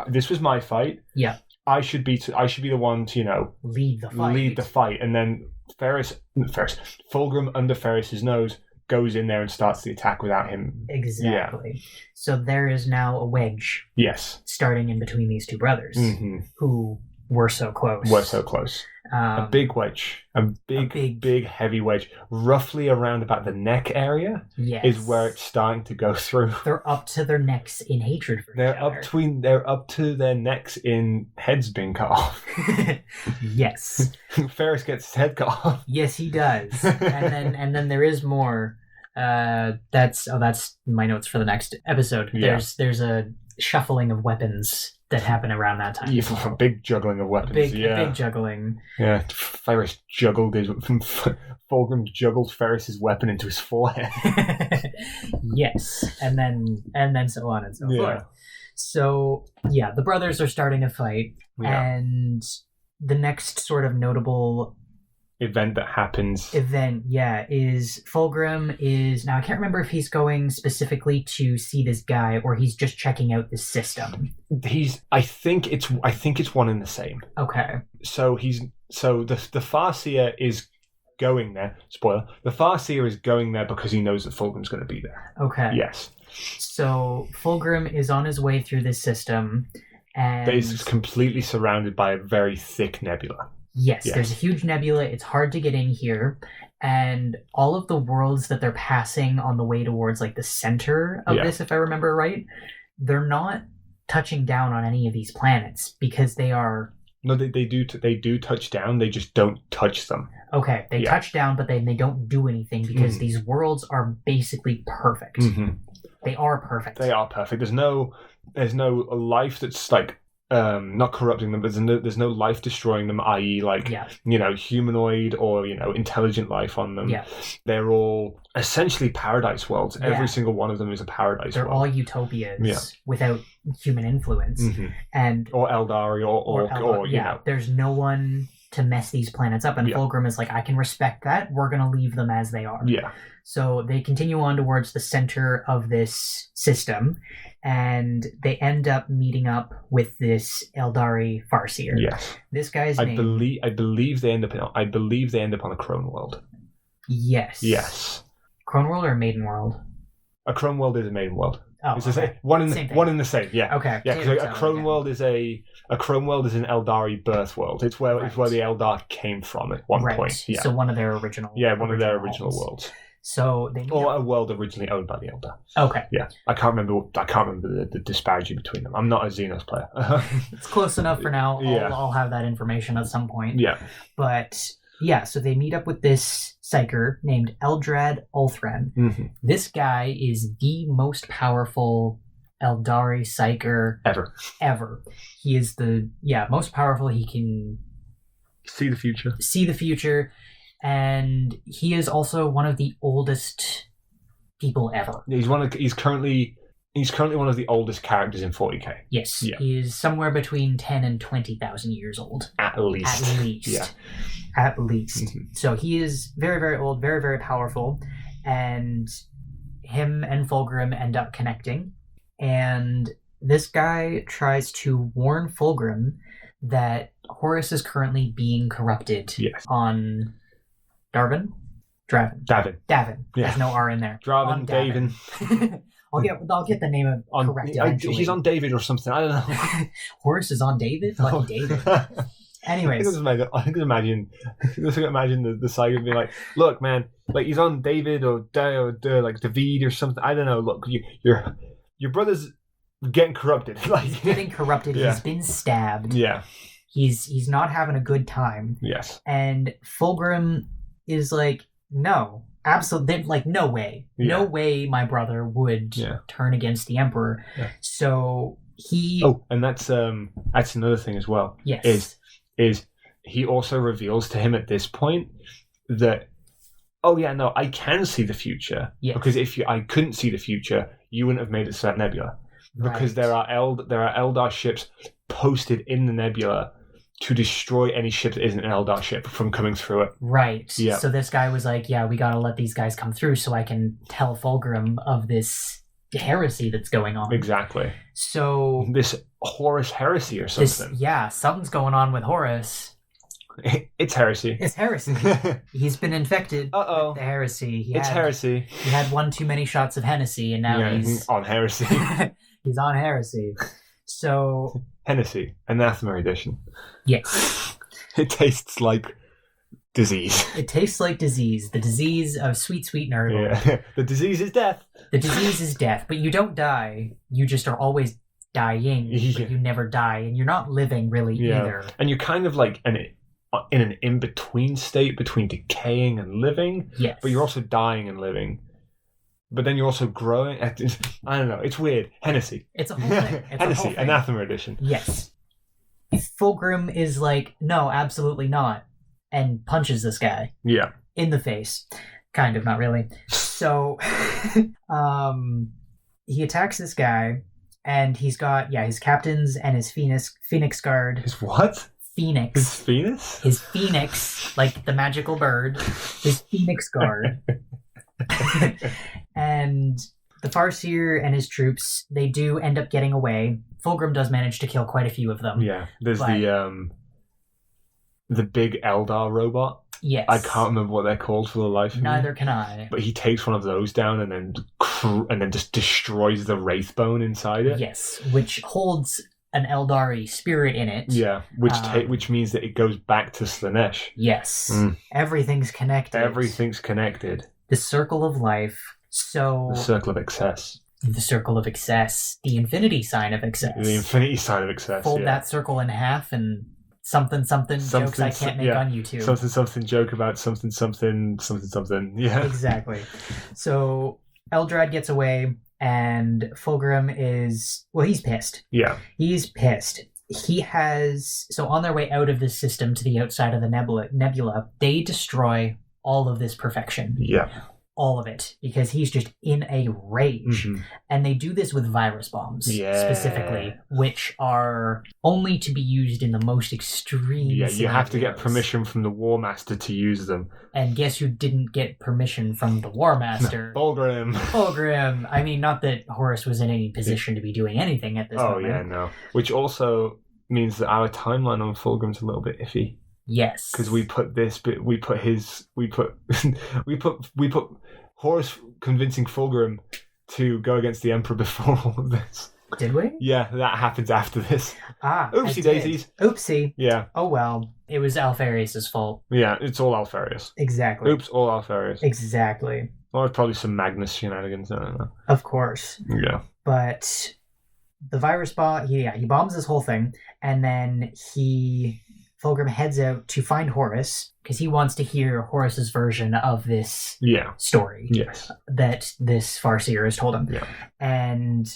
This was my fight. Yeah. I should be the one to, lead the fight. And then Fulgrim under Ferris's nose goes in there and starts the attack without him. Exactly. Yeah. So there is now a wedge. Yes. Starting in between these two brothers, who were so close. A big wedge. A big heavy wedge. Roughly around about the neck area is where it's starting to go through. They're up to their necks in hatred for each other. They're up to their necks in heads being cut off. Yes. Ferris gets his head cut off. Yes, he does. And then there is more. That's my notes for the next episode. There's a shuffling of weapons that happen around that time. Yeah, a big juggling of weapons. A big juggling. Yeah, Ferris Fulgrim juggled Ferris's weapon into his forehead. Yes, and then so on and so forth. So the brothers are starting a fight, and the next sort of notable event that happens is Fulgrim is now, I can't remember if he's going specifically to see this guy or he's just checking out the system. I think it's one and the same. Okay. So the Farseer is going there. Spoiler. The Farseer is going there because he knows that Fulgrim's going to be there. Okay. Yes. So Fulgrim is on his way through this system, and but he's completely surrounded by a very thick nebula. Yes, there's a huge nebula. It's hard to get in here. And all of the worlds that they're passing on the way towards like the center of this, if I remember right, they're not touching down on any of these planets because they are... No, they do touch down. They just don't touch them. Okay, they touch down, but they don't do anything because these worlds are basically perfect. Mm-hmm. They are perfect. They are perfect. There's no life that's like not corrupting them, but there's no life destroying them, i.e. like, humanoid or, intelligent life on them. Yeah. They're all essentially paradise worlds. Yeah. Every single one of them is a paradise world. They're all utopias without human influence. Mm-hmm. Or Eldari or there's no one to mess these planets up. And Fulgrim is like, I can respect that. We're going to leave them as they are. Yeah. So they continue on towards the center of this system, and they end up meeting up with this Eldari Farseer. Yes. This guy's name... I believe they end up on a Crone world. Yes. Yes. Crone world or Maiden world? A Crone world is a Maiden world. Oh, it's okay. One in the same. Yeah. Okay. Yeah, because a Crone world is an Eldari birth world. It's where the Eldar came from at one point. Yeah. So one of their original. Yeah, one of their original worlds. So a world originally owned by the Eldar. Okay. Yeah, I can't remember the disparity between them. I'm not a Xenos player. It's close enough for now. I'll have that information at some point. Yeah. But so they meet up with this Psyker named Eldrad Ulthran. Mm-hmm. This guy is the most powerful Eldari Psyker ever. He is the most powerful. He can see the future. And he is also one of the oldest people ever. He's currently one of the oldest characters in 40k. Yes, he is somewhere between 10 and 20,000 years old. At least. Yeah. At least. Mm-hmm. So he is very, very old, very, very powerful, and him and Fulgrim end up connecting. And this guy tries to warn Fulgrim that Horus is currently being corrupted on Davin. Yeah. There's no R in there. Davin. I'll get the name correct eventually. He's on David or something. I don't know. Horus is on David? Lucky David. Anyways. I can imagine the Psyker being like, look, man, like he's on David or like David or something. I don't know. Look, your brother's getting corrupted. Like he's getting corrupted. Yeah. He's been stabbed. Yeah. He's not having a good time. Yes. And Fulgrim is like, no, absolutely, like, no way. Yeah. No way my brother would turn against the Emperor. Yeah. So and that's another thing as well. Yes. Is he also reveals to him at this point that, oh yeah, no, I can see the future. Yes. Because if I couldn't see the future, you wouldn't have made it to that nebula. Because there are Eldar ships posted in the nebula to destroy any ship that isn't an Eldar ship from coming through it. Right. Yeah. So this guy was like, yeah, we got to let these guys come through so I can tell Fulgrim of this heresy that's going on. Exactly. So this Horus heresy or something. Something's going on with Horus. It's heresy. It's heresy. He's been infected with the heresy. It's heresy. He had one too many shots of Hennessy, and now he's on heresy. He's on heresy. So Hennessy, anathema edition. Yes. It tastes like disease. It tastes like disease. The disease of sweet, sweet nerdle. Yeah. The disease is death. The disease is death, but you don't die. You just are always dying, but you never die, and you're not living really either. And you're kind of like in an in-between state between decaying and living. Yes. But you're also dying and living. But then you're also growing. I don't know. It's weird. Hennessy. It's a whole thing. Hennessy, anathema edition. Yes. Fulgrim is like, no, absolutely not, and punches this guy. Yeah. In the face. Kind of, not really. So, he attacks this guy, and he's got, his captains and his Phoenix Guard. His what? Phoenix. His Phoenix? His Phoenix, like the magical bird. His Phoenix Guard. And the Farseer and his troops, they do end up getting away. Fulgrim does manage to kill quite a few of them. Yeah, there's the big Eldar robot. Yes. I can't remember what they're called for the life of me. Neither can I. But he takes one of those down and then just destroys the Wraithbone inside it. Yes, which holds an Eldari spirit in it. Yeah, which means that it goes back to Slaanesh. Yes. Everything's connected. Everything's connected. The circle of life. So the circle of excess. The circle of excess. The infinity sign of excess. The infinity sign of excess. Fold that circle in half and something jokes I can't make on YouTube. Something joke about something. Yeah. Exactly. So Eldrad gets away and Fulgrim is, well, he's pissed. Yeah. He's pissed. So on their way out of this system to the outside of the nebula, they destroy all of this perfection. Yeah. All of it. Because he's just in a rage. Mm-hmm. And they do this with virus bombs, specifically, which are only to be used in the most extreme scenarios. You have to get permission from the War Master to use them. And guess who didn't get permission from the War Master? Fulgrim. I mean, not that Horus was in any position to be doing anything at this moment. Oh, yeah, no. Which also means that our timeline on Fulgrim's a little bit iffy. Yes. Because we put Horus convincing Fulgrim to go against the Emperor before all of this. Did we? Yeah, that happens after this. Oopsie daisies. Oopsie. Yeah. Oh well. It was Alfarius' fault. Yeah, it's all Alfarius. Exactly. Oops, all Alfarius. Exactly. Or it's probably some Magnus shenanigans, I don't know. Of course. Yeah. But the virus bomb, he bombs this whole thing, and then Fulgrim heads out to find Horus, because he wants to hear Horus's version of this story. Yes. That this Farseer has told him. Yeah. And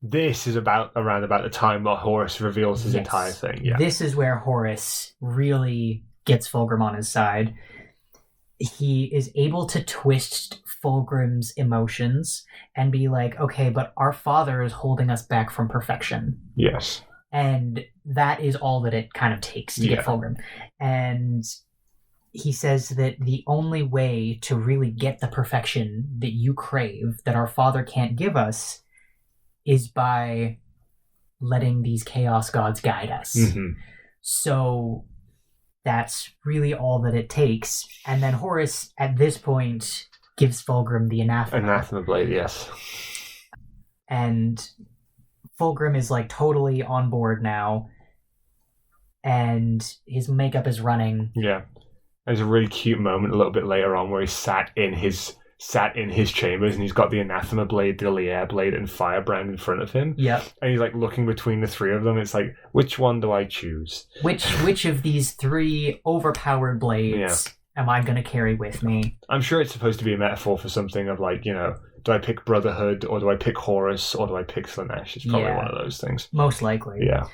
this is around about the time that Horus reveals his entire thing. Yeah. This is where Horus really gets Fulgrim on his side. He is able to twist Fulgrim's emotions and be like, okay, but our father is holding us back from perfection. Yes. And that is all that it kind of takes to get Fulgrim. And he says that the only way to really get the perfection that you crave, that our father can't give us, is by letting these chaos gods guide us. Mm-hmm. So that's really all that it takes. And then Horus, at this point, gives Fulgrim the anathema. Anathema blade, yes. And Fulgrim is like totally on board now. And his makeup is running. Yeah. There's a really cute moment a little bit later on where he's sat in his chambers and he's got the anathema blade, the Lier blade, and firebrand in front of him. Yep. And he's like looking between the three of them. It's like, which one do I choose? Which of these three overpowered blades am I going to carry with me? I'm sure it's supposed to be a metaphor for something of like, do I pick Brotherhood, or do I pick Horus, or do I pick Slaanesh? It's probably one of those things. Most likely. Yeah.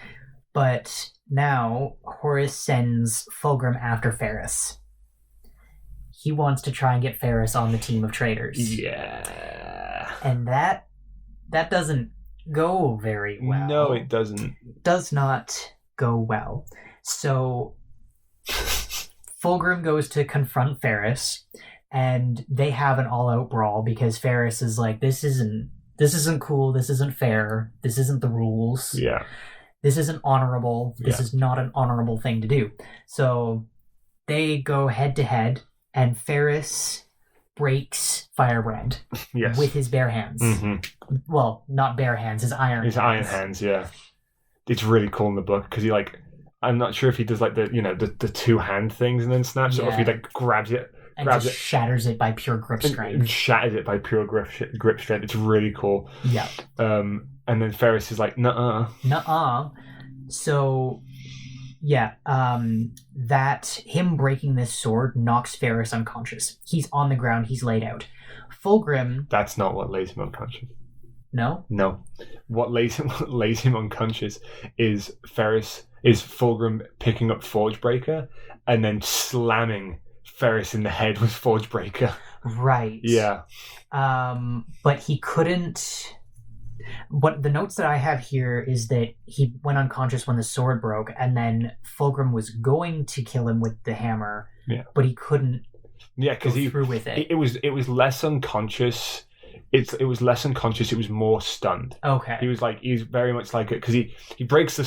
But now Horus sends Fulgrim after Ferris. He wants to try and get Ferris on the team of traitors. Yeah. And that doesn't go very well. No, it doesn't. Does not go well. So Fulgrim goes to confront Ferris, and they have an all-out brawl because Ferris is like, this isn't cool, this isn't fair, this isn't the rules. Yeah. This isn't honorable. This is not an honorable thing to do. So they go head to head, and Ferris breaks Firebrand with his bare hands. Mm-hmm. Well, not bare hands, his iron hands. His iron hands, yeah. It's really cool in the book because he I'm not sure if he does the two hand things and then snaps it, or if he grabs it. And just shatters it by pure grip strength. And shatters it by pure grip strength. It's really cool. Yeah. And then Ferris is like, nuh-uh. Nuh-uh. So, yeah, that him breaking this sword knocks Ferris unconscious. He's on the ground. He's laid out. Fulgrim... That's not what lays him unconscious. No? No. What lays him unconscious is Fulgrim picking up Forgebreaker and then slamming Ferris in the head with Forgebreaker. Right. Yeah. But he couldn't... What the notes that I have here is that he went unconscious when the sword broke, and then Fulgrim was going to kill him with the hammer, but he couldn't because go through with it. It was less unconscious. It was less unconscious. It was more stunned. Okay. He's very much like it because he breaks the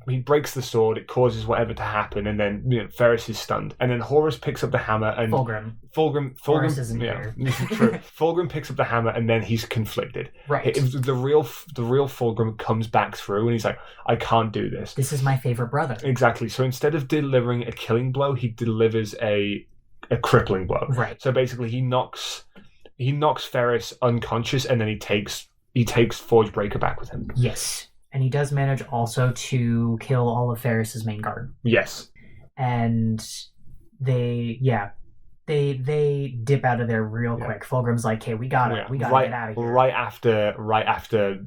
he breaks the sword. It causes whatever to happen, and then Ferris is stunned. And then Horus picks up the hammer and Fulgrim. Horus isn't here. True. Fulgrim picks up the hammer, and then he's conflicted. Right. The real Fulgrim comes back through, and he's like, I can't do this. This is my favorite brother. Exactly. So instead of delivering a killing blow, he delivers a crippling blow. Right. So basically, he knocks Ferris unconscious, and then he takes Forgebreaker back with him. Yes. And he does manage also to kill all of Ferris's main guard. Yes. And they dip out of there real quick. Fulgrim's like, "Okay, we gotta get out of here." Right after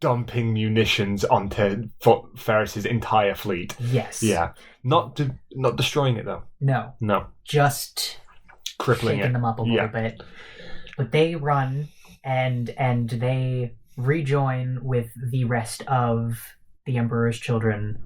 dumping munitions onto Ferris's entire fleet. Yes. Yeah. Not destroying it though. No. Just crippling shaking them up a little bit. But they run and they rejoin with the rest of the Emperor's children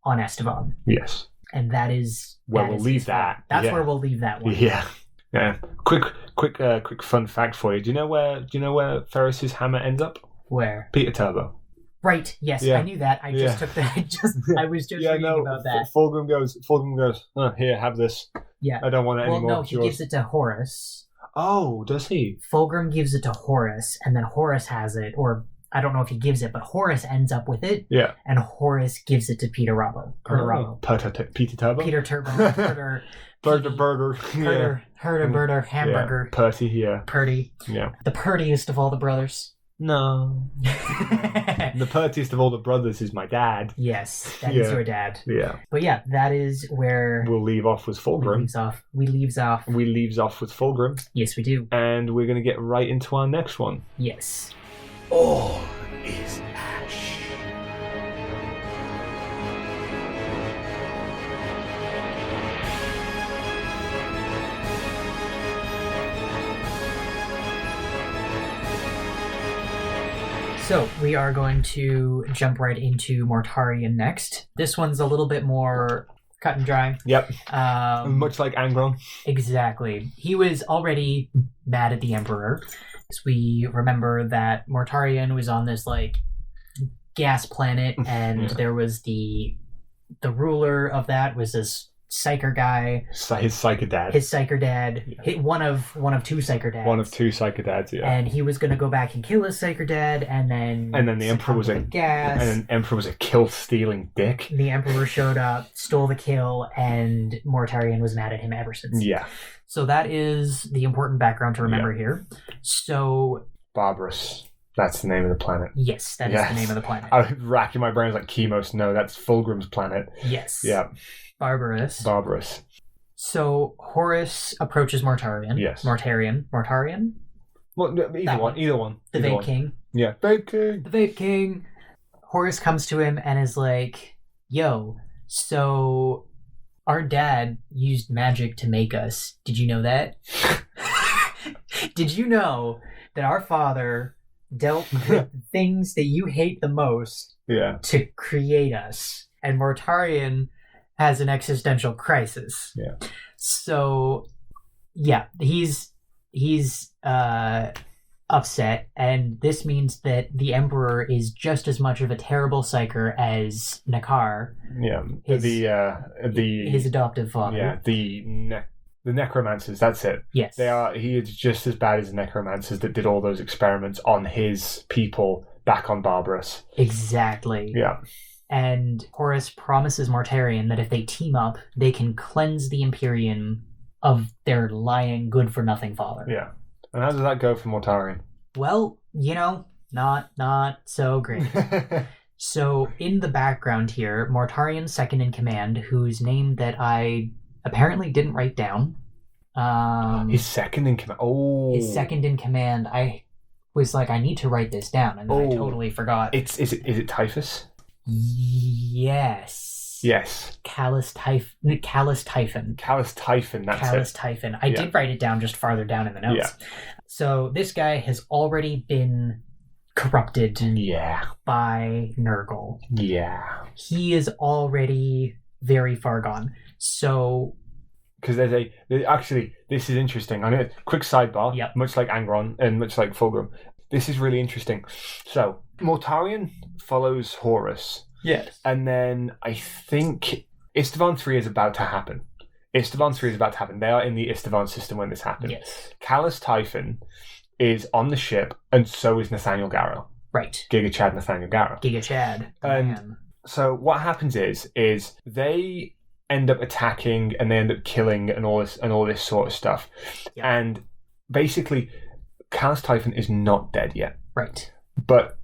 on Estevan. Yes. And that is where we'll leave that. That's where we'll leave that one. Yeah. Yeah. Quick fun fact for you. Do you know where Ferris's hammer ends up? Where? Peter Turbo. Right. Yes, I knew that. I just took that. I was just reading about that. Fulgrim goes. Oh, here, have this. Yeah. I don't want it anymore. Well, no, he gives it to Horus. Oh, does he? Fulgrim gives it to Horus, and then Horus has it, or I don't know if he gives it, but Horus ends up with it. Yeah. And Horus gives it to Peter Turbo. Peter Turbo? Peter Turbo. Herder. Burger, hamburger. Yeah. Purty. Yeah. The purtiest of all the brothers. No. The purtiest of all the brothers is my dad. Yes, that is your dad. Yeah. But yeah, that is where we'll leave off with Fulgrim. We leaves off with Fulgrim. Yes, we do. And we're going to get right into our next one. Yes. All is ash. So we are going to jump right into Mortarion next. This one's a little bit more cut and dry. Yep. Much like Angron. Exactly. He was already mad at the Emperor. So we remember that Mortarion was on this gas planet, and there was the ruler of that was this psyker guy. His psyker dad. Yeah. One of two psyker dads. One of two psyker dads, yeah. And he was going to go back and kill his psyker dad, and then the Emperor was a kill-stealing dick. The Emperor showed up, stole the kill, and Mortarion was mad at him ever since. Yeah. So that is the important background to remember here. So Barbarous. That's the name of the planet. Yes, that is the name of the planet. I was racking my brains like Chemos. No, that's Fulgrim's planet. Yes. Yeah. Barbarous. Barbarous. So Horus approaches Mortarion. Yes. Mortarion? Well, either one. The Vape King. Yeah, Vape King. The Vape King. Horus comes to him and is like, yo, so our dad used magic to make us. Did you know that? Did you know that our father dealt with things that you hate the most to create us? And Mortarion has an existential crisis. Yeah. So, yeah, he's upset, and this means that the Emperor is just as much of a terrible psyker as Nakar. Yeah, his adoptive father. Yeah, the Necromancers. That's it. Yes, they are. He is just as bad as the Necromancers that did all those experiments on his people back on Barbarous. Exactly. Yeah. And Horus promises Mortarion that if they team up, they can cleanse the Imperium of their lying, good-for-nothing father. Yeah. And how does that go for Mortarion? Well, not so great. So, in the background here, Mortarion's second in command, whose name that I apparently didn't write down. His second in command? Oh. His second in command. I was like, I need to write this down, and then I totally forgot. Is it Typhus? Yes. Yes. Callous Typhon. Callous Typhon, that's Callous Typhon. I did write it down just farther down in the notes. Yeah. So this guy has already been corrupted by Nurgle. Yeah. He is already very far gone. So... Because actually, this is interesting. I'm going to... Quick sidebar. Yep. Much like Angron and much like Fulgrim. This is really interesting. So, Mortarion follows Horus. Yes. And then I think Istvan 3 is about to happen. They are in the Istvan system when this happens. Yes. Callous Typhon is on the ship, and so is Nathaniel Garrow. Right. Giga Chad Nathaniel Garrow. Giga Chad. And so what happens is they end up attacking and they end up killing and all this sort of stuff. Yep. And basically, Callous Typhon is not dead yet. Right. But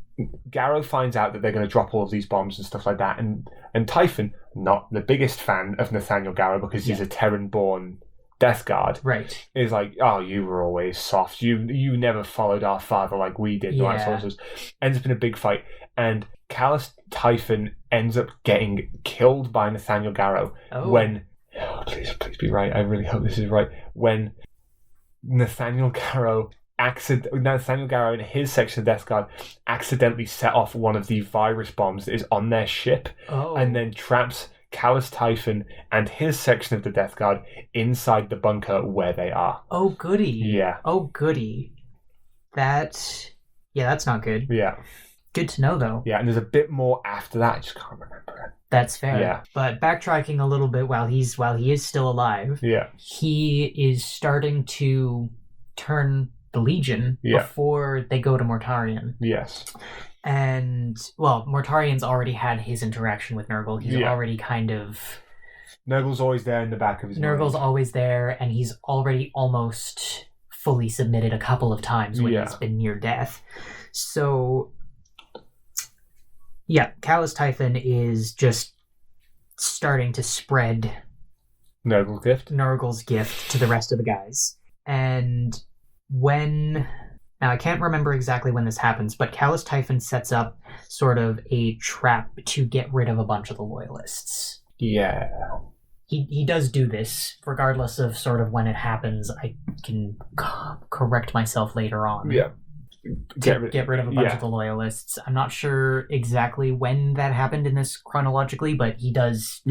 Garrow finds out that they're going to drop all of these bombs and stuff like that, and Typhon, not the biggest fan of Nathaniel Garrow because he's a Terran-born Death Guard, right? Is like, oh, you were always soft. You never followed our father like we did. Yeah. Ends up in a big fight, and Callous Typhon ends up getting killed by Nathaniel Garrow when. Oh, please be right. I really hope this is right. When Nathaniel Garrow and his section of Death Guard accidentally set off one of the virus bombs that is on their ship, and then traps Callous Typhon and his section of the Death Guard inside the bunker where they are. Oh, goody. Yeah. Oh, goody. That's not good. Yeah. Good to know, though. Yeah, and there's a bit more after that. I just can't remember it. That's fair. Yeah. But backtracking a little bit while he is still alive, he is starting to turn the Legion before they go to Mortarion. Yes. And, well, Mortarion's already had his interaction with Nurgle. He's already kind of... Nurgle's always there in the back of his mind. Nurgle's always there, and he's already almost fully submitted a couple of times when he's been near death. So, yeah, Callous Typhon is just starting to spread Nurgle's gift to the rest of the guys. And now I can't remember exactly when this happens, but Callous Typhon sets up sort of a trap to get rid of a bunch of the loyalists. Yeah. He does do this, regardless of sort of when it happens. I can correct myself later on. Yeah. Get rid of a bunch of the loyalists. I'm not sure exactly when that happened in this chronologically, but he does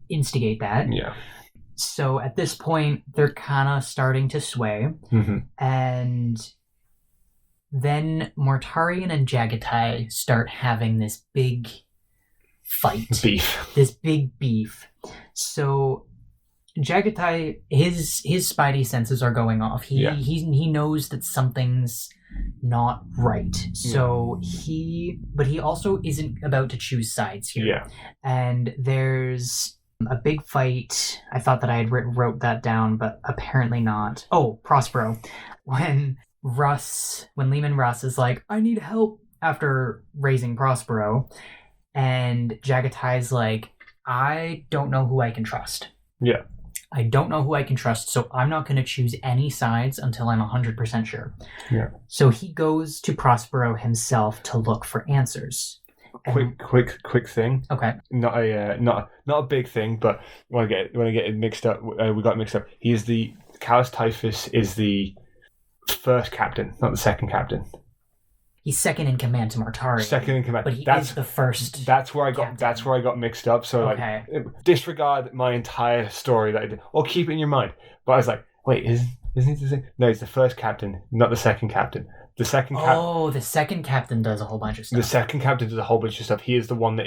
instigate that. Yeah. So at this point, they're kind of starting to sway. Mm-hmm. And then Mortarion and Jagatai start having this big fight. This big beef. So Jagatai, his spidey senses are going off. He knows that something's not right. So he also isn't about to choose sides here. Yeah. And there's a big fight. I thought that I had wrote that down, but apparently not. Oh, Prospero. When Leman Russ is like, I need help after raising Prospero, and Jagatai's like, I don't know who I can trust. Yeah. I don't know who I can trust, so I'm not going to choose any sides until I'm 100% sure. Yeah. So he goes to Prospero himself to look for answers. Quick thing. Okay. Not a big thing, but when I get it mixed up, we got it mixed up. Callus Typhus is the first captain, not the second captain. He's second in command to Mortarion. Second in command, but he is the first. That's where I got mixed up. So okay. Disregard my entire story that I did, or keep it in your mind. But I was like, wait, isn't he the same? No, he's the first captain, not the second captain. The second the second captain does a whole bunch of stuff. The second captain does a whole bunch of stuff. He is the one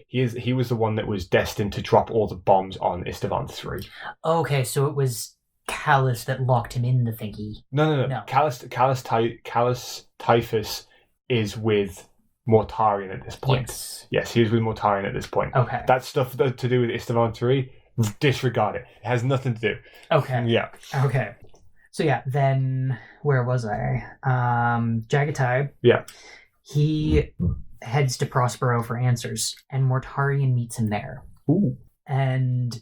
he was the one that was destined to drop all the bombs on Istvan 3. Okay, so it was Callus that locked him in the thingy. No. Callus Typhus is with Mortarion at this point. Yes, he was with Mortarion at this point. Okay. That stuff to do with Istvan 3, disregard it. It has nothing to do. Okay. Yeah. Okay. So yeah, then where was I? Jagatai. Yeah. He heads to Prospero for answers, and Mortarion meets him there. Ooh. And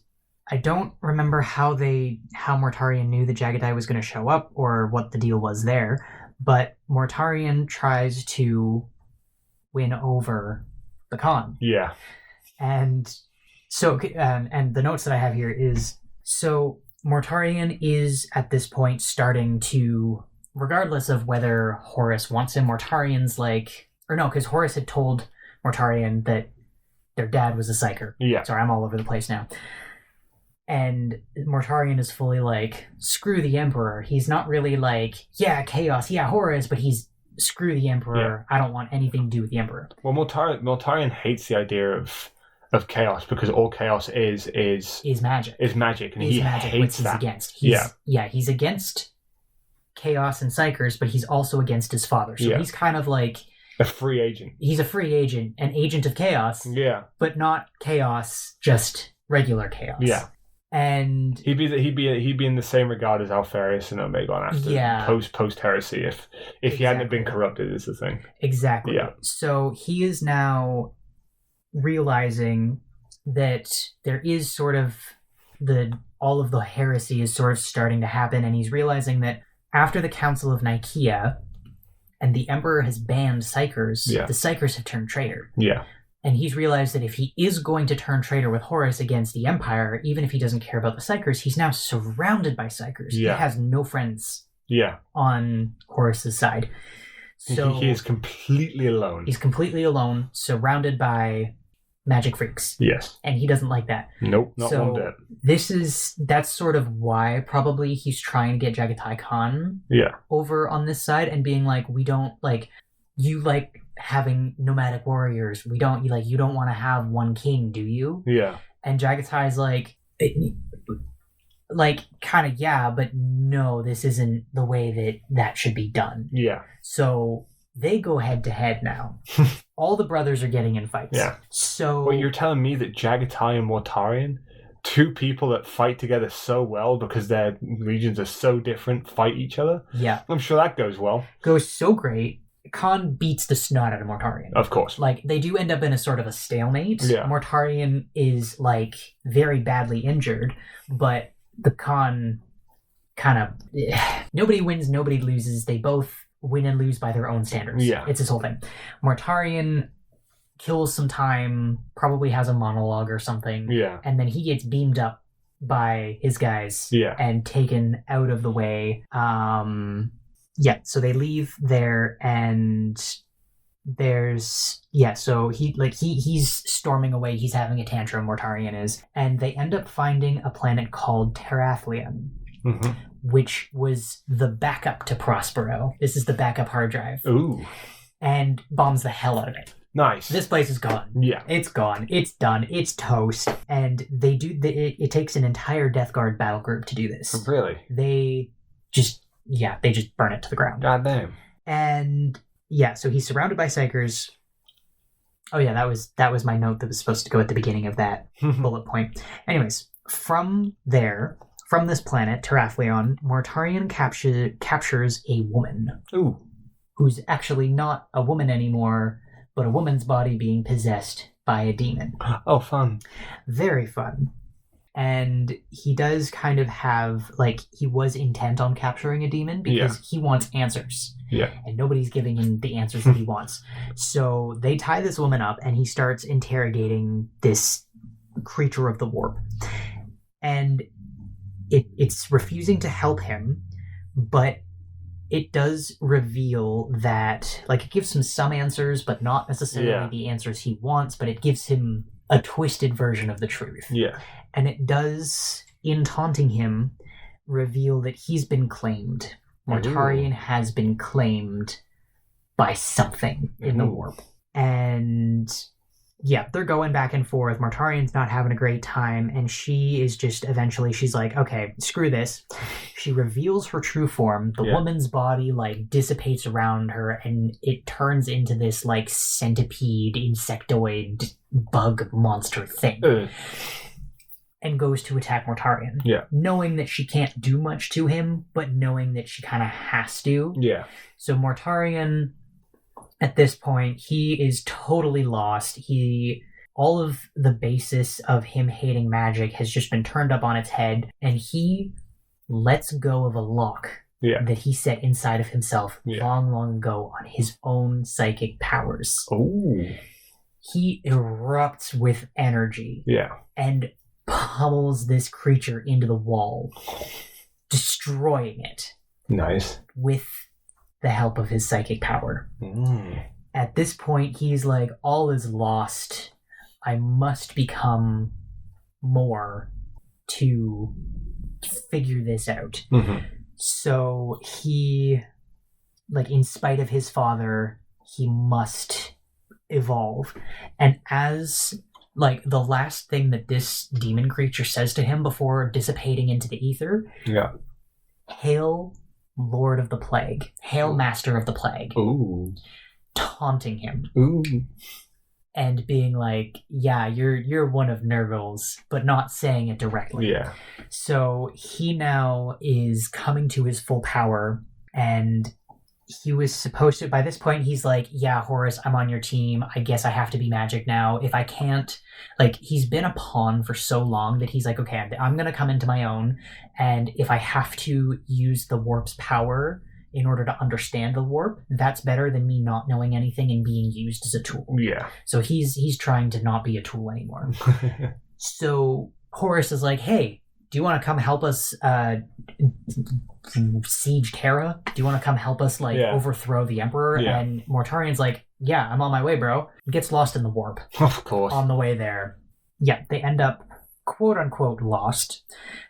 I don't remember how Mortarion knew that Jagatai was going to show up or what the deal was there, but Mortarion tries to win over the Khan. Yeah. And so, and the notes that I have here is, so Mortarion is at this point starting to, regardless of whether Horus wants him, Mortarion's because Horus had told Mortarion that their dad was a psyker. Yeah. Sorry, I'm all over the place now. And Mortarion is fully like, screw the Emperor. He's not really like, yeah, chaos, yeah, Horus, but he's screw the Emperor. Yeah. I don't want anything to do with the Emperor. Well, Mortarion hates the idea of chaos because all chaos is magic. Is magic, and he magic, hates that. He's against. He's against chaos and psychers, but he's also against his father. So he's kind of like a free agent. He's a free agent, an agent of chaos. Yeah. But not chaos, just regular chaos. Yeah. And he'd be in the same regard as Alfarius and Omegon after post Heresy if he hadn't been corrupted is the thing. Exactly. Yeah. So he is now realizing that there is sort of all of the heresy is sort of starting to happen, and he's realizing that after the Council of Nicaea and the Emperor has banned psychers, the psychers have turned traitor. Yeah. And he's realized that if he is going to turn traitor with Horus against the Empire, even if he doesn't care about the psychers, he's now surrounded by psychers. Yeah. He has no friends on Horus's side. So he is completely alone. He's completely alone, surrounded by magic freaks. Yes. And he doesn't like that. Nope, not one bit. That's sort of why probably he's trying to get Jagatai Khan over on this side and being like, we don't you having nomadic warriors. We don't you don't want to have one king, do you? Yeah. And Jagatai's kind of, but no, this isn't the way that should be done. Yeah. So they go head to head now. All the brothers are getting in fights. Yeah. So well, you're telling me that Jagatai and Mortarion, two people that fight together so well because their regions are so different, fight each other? Yeah. I'm sure that goes well. Goes so great. Khan beats the snot out of Mortarion. Of course. They do end up in a sort of a stalemate. Yeah. Mortarion is very badly injured, but the Khan kind of nobody wins, nobody loses. They both win and lose by their own standards. Yeah. It's this whole thing. Mortarion kills some time, probably has a monologue or something. Yeah. And then he gets beamed up by his guys and taken out of the way. So they leave there, and there's so he's storming away, he's having a tantrum, Mortarion is, and they end up finding a planet called Terathlion, which was the backup to Prospero. This is the backup hard drive. Ooh. And bombs the hell out of it. Nice. This place is gone. Yeah. It's gone. It's done. It's toast. And they do it takes an entire Death Guard battle group to do this. Really? They just burn it to the ground. God damn. And so he's surrounded by psychers. Oh yeah, that was my note that was supposed to go at the beginning of that bullet point. Anyways, from this planet, Terathlion, Mortarion captures a woman. Ooh. Who's actually not a woman anymore, but a woman's body being possessed by a demon. Oh, fun. Very fun. And he does kind of have, like, he was intent on capturing a demon because he wants answers. Yeah. And nobody's giving him the answers that he wants. So they tie this woman up and he starts interrogating this creature of the warp. And it's refusing to help him, but it does reveal that, like, it gives him some answers, but not necessarily the answers he wants, but it gives him a twisted version of the truth. Yeah. And it does, in taunting him, reveal that he's been claimed. Mortarion has been claimed by something in the warp. And yeah, they're going back and forth. Mortarion's not having a great time, and she is just eventually, she's like, okay, screw this. She reveals her true form. The woman's body, like, dissipates around her, and it turns into this, like, centipede, insectoid, bug monster thing. And goes to attack Mortarion. Yeah. Knowing that she can't do much to him, but knowing that she kind of has to. Yeah. So Mortarion, at this point, he is totally lost. All of the basis of him hating magic has just been turned up on its head, and he lets go of a lock that he set inside of himself long, long ago on his own psychic powers. Oh. He erupts with energy. Yeah. And pummels this creature into the wall, destroying it. Nice. With the help of his psychic power. At this point, he's like, all is lost. I must become more to figure this out. So he, like, in spite of his father, he must evolve. And as, like, the last thing that this demon creature says to him before dissipating into the ether, hail Lord of the Plague, hail Master of the Plague. Ooh. Taunting him. Ooh. And being like, yeah, you're one of Nurgle's, but not saying it directly. Yeah. So he now is coming to his full power, and he was supposed to, by this point, he's like, yeah, Horus, I'm on your team. I guess I have to be magic now. If I can't, like, he's been a pawn for so long that he's like, okay, I'm going to come into my own. And if I have to use the warp's power in order to understand the warp, that's better than me not knowing anything and being used as a tool. Yeah. So he's trying to not be a tool anymore. So Horus is like, hey, do you want to come help us siege Terra? Do you want to come help us, like, overthrow the Emperor? And Mortarion's like, yeah, I'm on my way, bro. Gets lost in the warp. Of course. On the way there. Yeah, they end up, quote-unquote, lost.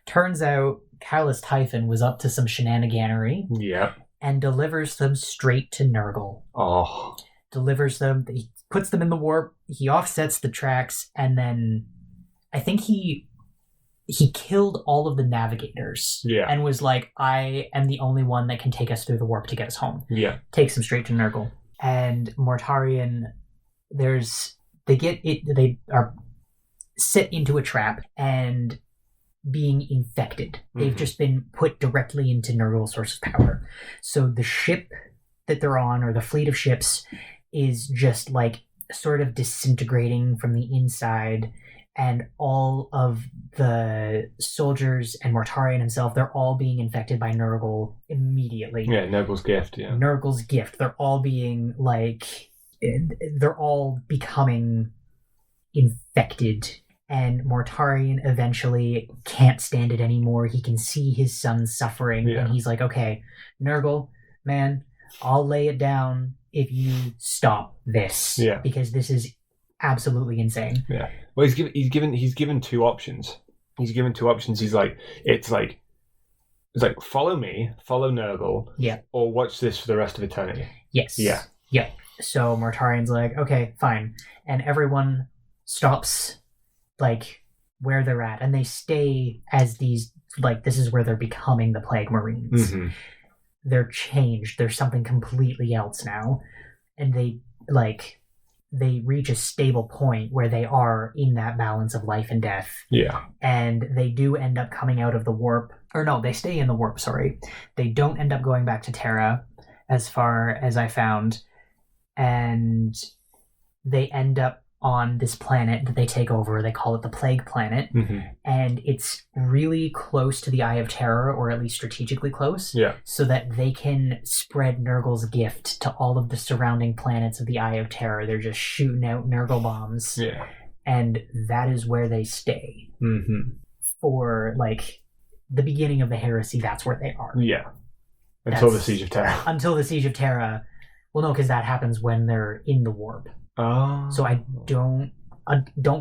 Turns out Callous Typhon was up to some shenaniganery. Yeah. And delivers them straight to Nurgle. Oh. Delivers them. He puts them in the warp. He offsets the tracks. And then I think he killed all of the navigators. Yeah. And was like, I am the only one that can take us through the warp to get us home. Yeah. Takes them straight to Nurgle. And Mortarion, they are set into a trap and being infected. They've just been put directly into Nurgle's source of power. So the ship that they're on, or the fleet of ships, is just, like, sort of disintegrating from the inside. And all of the soldiers and Mortarion himself, they're all being infected by Nurgle immediately. Yeah, Nurgle's gift, yeah. Nurgle's gift. They're all being, like, they're all becoming infected. And Mortarion eventually can't stand it anymore. He can see his son suffering. And he's like, okay, Nurgle, man, I'll lay it down if you stop this. Yeah. Because this is absolutely insane. Yeah. Well, he's given two options. He's given two options. He's like, it's like follow me, follow Nurgle, or watch this for the rest of eternity. Yes. Yeah. Yeah. So Mortarion's like, okay, fine, and everyone stops, like, where they're at, and they stay as these, like, this is where they're becoming the Plague Marines. Mm-hmm. They're changed. They're something completely else now, and they reach a stable point where they are in that balance of life and death. Yeah. And they do end up coming out of the warp. Or no, they stay in the warp, sorry. They don't end up going back to Terra, as far as I found. And they end up on this planet that they take over. They call it the Plague Planet. And it's really close to the Eye of Terror, or at least strategically close, so that they can spread Nurgle's gift to all of the surrounding planets of the Eye of Terror. They're just shooting out Nurgle bombs. And that is where they stay. For, like, the beginning of the Heresy, that's where they are. Until the Siege of Terra. Until the Siege of Terra. Well, no, because that happens when they're in the warp. So I don't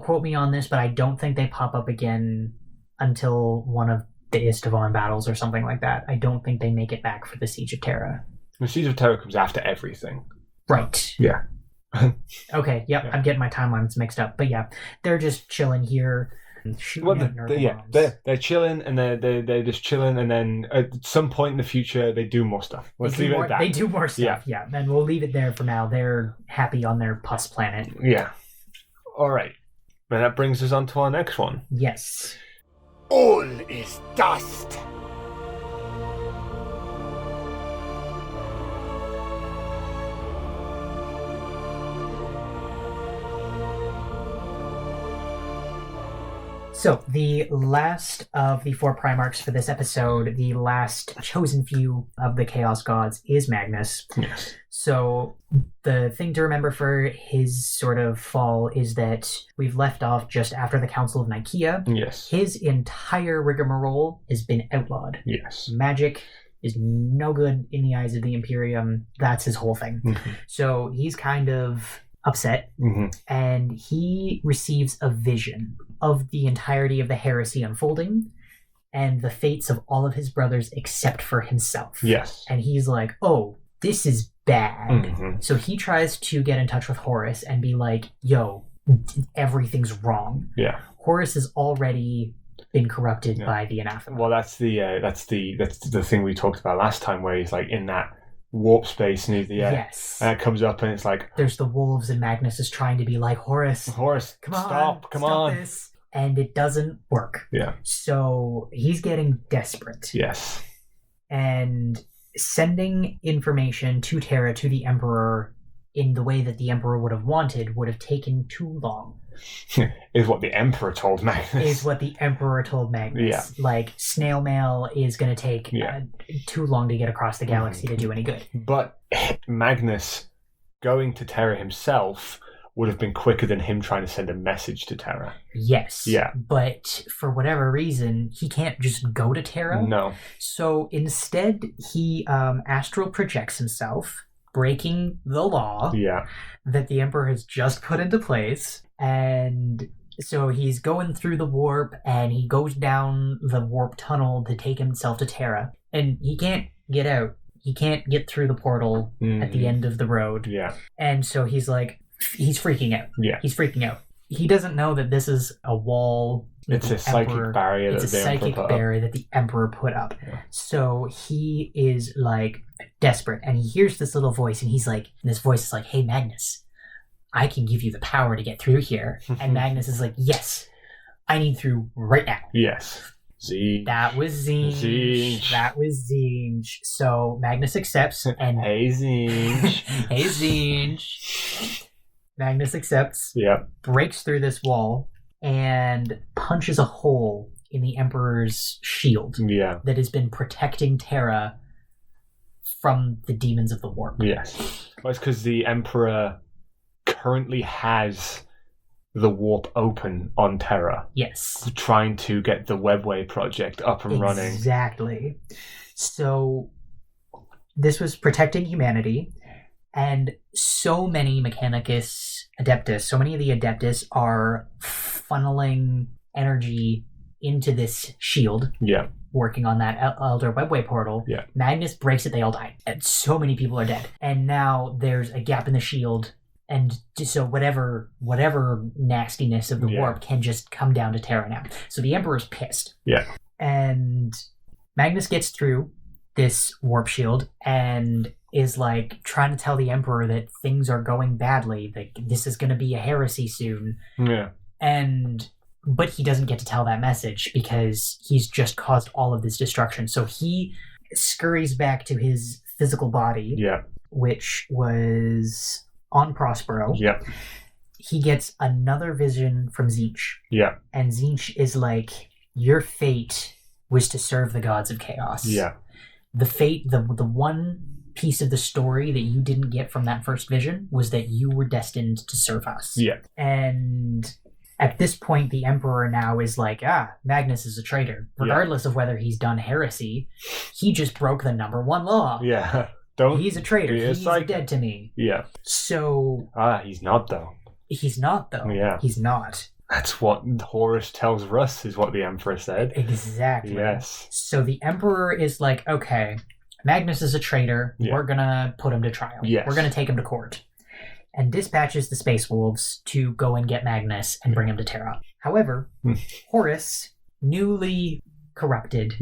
quote me on this, but I don't think they pop up again until one of the Istvan battles or something like that. I don't think they make it back for the Siege of Terra. The Siege of Terra comes after everything. Right. Yeah. Okay, yep, I'm getting my timelines mixed up. But yeah, they're just chilling here. They're chilling, and they're just chilling, and then at some point in the future they do more stuff. Let's leave it at that. They do more stuff, yeah. And we'll leave it there for now. They're happy on their pus planet. Yeah. All right. And that brings us on to our next one. Yes. All is dust. So, the last of the 4 Primarchs for this episode, the last chosen few of the Chaos Gods, is Magnus. Yes. So, the thing to remember for his sort of fall is that we've left off just after the Council of Nicaea. Yes. His entire rigmarole has been outlawed. Yes. Magic is no good in the eyes of the Imperium. That's his whole thing. So, he's kind of upset, and he receives a vision of the entirety of the heresy unfolding and the fates of all of his brothers except for himself. Yes. And he's like, oh, this is bad. So he tries to get in touch with Horus and be like, yo, everything's wrong. Yeah. Horus has already been corrupted by the anathema. Well, that's the thing we talked about last time, where he's like in that warp space near the air. Yes. And it comes up and it's like, there's the wolves, and Magnus is trying to be like, Horus, come on, come on. This. And it doesn't work. Yeah. So he's getting desperate. Yes. And sending information to Terra, to the Emperor, in the way that the Emperor would have wanted, would have taken too long. Is what the Emperor told Magnus. Yeah. Like, snail mail is going to take too long to get across the galaxy to do any good. But Magnus going to Terra himself would have been quicker than him trying to send a message to Terra. Yes. Yeah. But for whatever reason, he can't just go to Terra. No. So instead, he astral projects himself, breaking the law that the Emperor has just put into place. And so he's going through the warp, and he goes down the warp tunnel to take himself to Terra. And he can't get out. He can't get through the portal at the end of the road. Yeah. And so he's like, he's freaking out. Yeah. He's freaking out. He doesn't know that this is a wall. It's a psychic barrier that the Emperor put up. That the Emperor put up. Yeah. So he is like desperate, and he hears this little voice, and he's like, and this voice is like, hey, Magnus, I can give you the power to get through here. And Magnus is like, yes, I need through right now. Yes. Zinj. That was Zinj. That was Zinj. So Magnus accepts, and hey, Zinj. Hey, Zinj. Magnus accepts, breaks through this wall, and punches a hole in the Emperor's shield that has been protecting Terra from the demons of the warp. Yes. Well, it's because the Emperor currently has the warp open on Terra. Yes. Trying to get the Webway project up and running. Exactly. So this was protecting humanity. And so many Mechanicus Adeptus, so many of the Adeptus are funneling energy into this shield. Yeah. Working on that Elder Webway portal. Yeah. Magnus breaks it, they all die. And so many people are dead. And now there's a gap in the shield. And so whatever nastiness of the warp can just come down to Terra now. So the Emperor's pissed. Yeah. And Magnus gets through this warp shield and is like trying to tell the Emperor that things are going badly, like this is going to be a heresy soon. Yeah. But he doesn't get to tell that message because he's just caused all of this destruction. So he scurries back to his physical body, which was on Prospero. Yep. he gets another vision from Tzeentch. Yeah. And Tzeentch is like, your fate was to serve the gods of chaos. Yeah. The fate, the one piece of the story that you didn't get from that first vision was that you were destined to serve us. Yeah. And at this point, the Emperor now is like, Magnus is a traitor. Regardless of whether he's done heresy, he just broke the number one law. Yeah. He's a traitor. He's dead to me. Yeah. So... he's not, though. He's not, though. Yeah. He's not. That's what Horus tells Russ, is what the Emperor said. Exactly. Yes. So the Emperor is like, okay, Magnus is a traitor. Yeah. We're going to put him to trial. Yes. We're going to take him to court. And dispatches the Space Wolves to go and get Magnus and bring him to Terra. However, Horus, newly corrupted,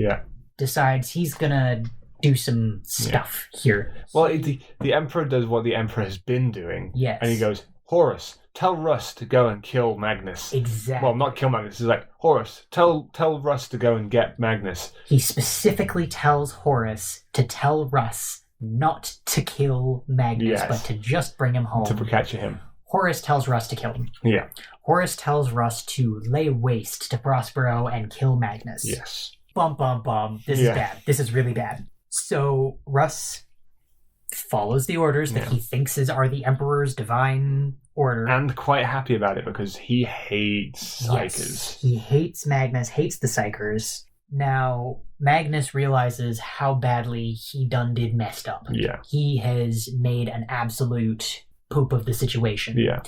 decides he's going to do some stuff here. Well, the Emperor does what the Emperor has been doing. Yes. And he goes, Horus, tell Russ to go and kill Magnus. Exactly. Well, not kill Magnus. He's like, Horus, tell Russ to go and get Magnus. He specifically tells Horus to tell Russ not to kill Magnus, but to just bring him home. To capture him. Horus tells Russ to kill him. Yeah. Horus tells Russ to lay waste to Prospero and kill Magnus. Yes. Bum, bum, bum. This is bad. This is really bad. So Russ follows the orders that he thinks are the Emperor's divine order. And quite happy about it because he hates Psychers. Yes, he hates Magnus, hates the Psychers. Now, Magnus realizes how badly he done did messed up. Yeah. He has made an absolute poop of the situation. Yeah.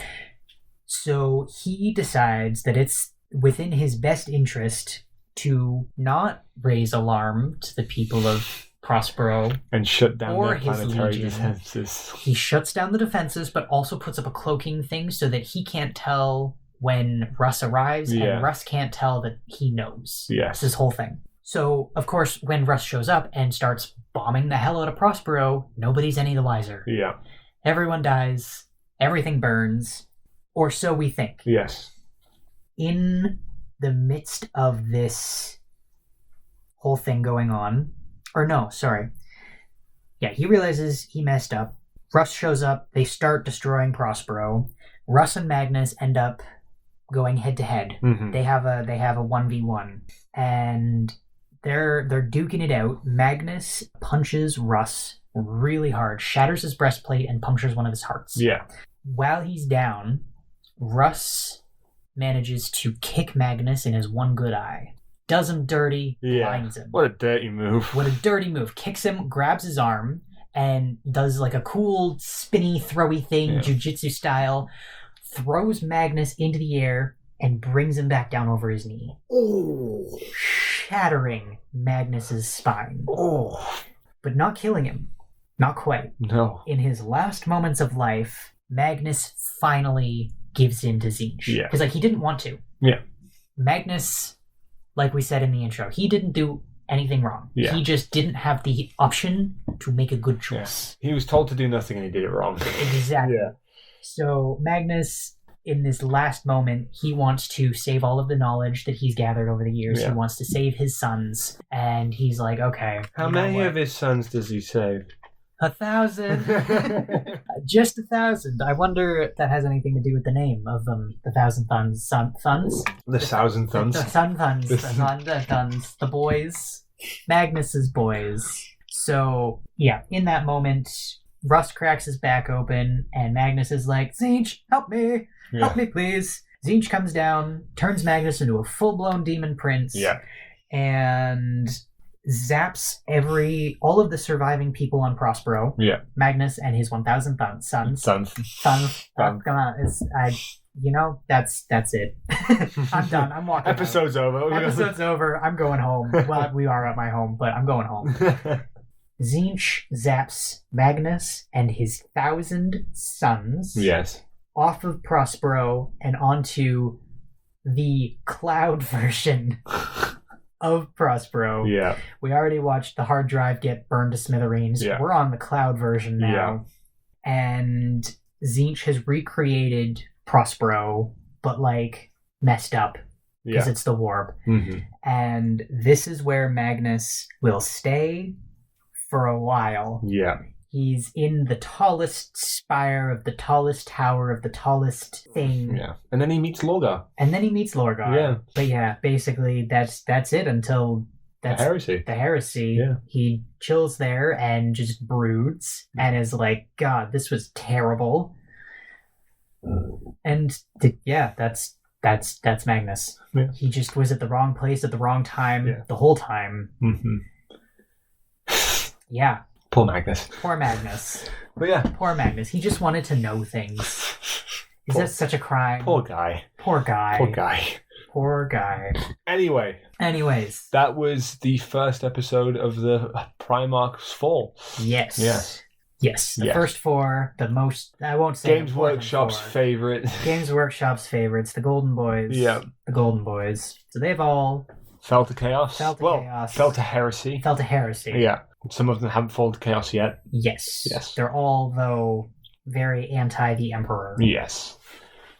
So he decides that it's within his best interest to not raise alarm to the people of Prospero and shut down their planetary legion. defenses. He shuts down the defenses, but also puts up a cloaking thing so that he can't tell when Russ arrives, and Russ can't tell that he knows. Yes. It's his whole thing. So, of course, when Russ shows up and starts bombing the hell out of Prospero, nobody's any the wiser. Yeah. Everyone dies. Everything burns. Or so we think. Yes. In the midst of this whole thing going on, or no, sorry. Yeah, he realizes he messed up. Russ shows up. They start destroying Prospero. Russ and Magnus end up going head to head. They have a 1v1, and they're duking it out. Magnus punches Russ really hard, shatters his breastplate, and punctures one of his hearts. Yeah. While he's down, Russ manages to kick Magnus in his one good eye. Does him dirty, blinds him. What a dirty move. What a dirty move. Kicks him, grabs his arm, and does like a cool spinny, throwy thing, jiu-jitsu style, throws Magnus into the air, and brings him back down over his knee. Oh. Shattering Magnus's spine. Oh. But not killing him. Not quite. No. In his last moments of life, Magnus finally gives in to Tzeentch. Yeah. Because he didn't want to. Yeah. Magnus, like we said in the intro, he didn't do anything wrong. Yeah. He just didn't have the option to make a good choice. Yeah. He was told to do nothing and he did it wrong. Exactly. Yeah. So Magnus, in this last moment, he wants to save all of the knowledge that he's gathered over the years. He wants to save his sons. And he's like, okay. How many of his sons does he save? 1,000. Just 1,000. I wonder if that has anything to do with the name of them. The 1,000 Thuns. Thuns? The 1,000 Thuns. The Sun Thuns. The Thuns. The boys. Magnus's boys. So, yeah, in that moment, Russ cracks his back open, and Magnus is like, Tzeentch, help me. Yeah. Help me, please. Tzeentch comes down, turns Magnus into a full-blown demon prince, and zaps all of the surviving people on Prospero. Yeah. Magnus and his 1,000 sons. Sons. Come on, that's it. I'm done. I'm walking. Episode's over. Episode's over. I'm going home. Well, we are at my home, but I'm going home. Tzeentch zaps Magnus and his 1,000 sons. Yes. Off of Prospero and onto the cloud version of Prospero. Yeah. We already watched the hard drive get burned to smithereens. Yeah. We're on the cloud version now. Yeah. And Tzeentch has recreated Prospero, but messed up because it's the warp. Mm-hmm. And this is where Magnus will stay for a while. Yeah. He's in the tallest spire of the tallest tower of the tallest thing. Yeah. And then he meets Lorgar. Yeah. But yeah, basically that's it until the Heresy. Yeah. He chills there and just broods and is like, God, this was terrible. And that's Magnus. Yeah. He just was at the wrong place at the wrong time the whole time. Mm-hmm. Yeah. Poor Magnus. But yeah. Poor Magnus. He just wanted to know things. Is that such a crime? Poor guy. Anyways. That was the first episode of the Primarchs Fall. Yes. Yeah. Yes. The first 4, the most, I won't say Games Workshop's favorite. Games Workshop's favorites, the Golden Boys. Yeah. The Golden Boys. So they've all fell to chaos. Fell to heresy. Yeah. Some of them haven't fallen to chaos yet. Yes. They're all, though, very anti the Emperor. Yes.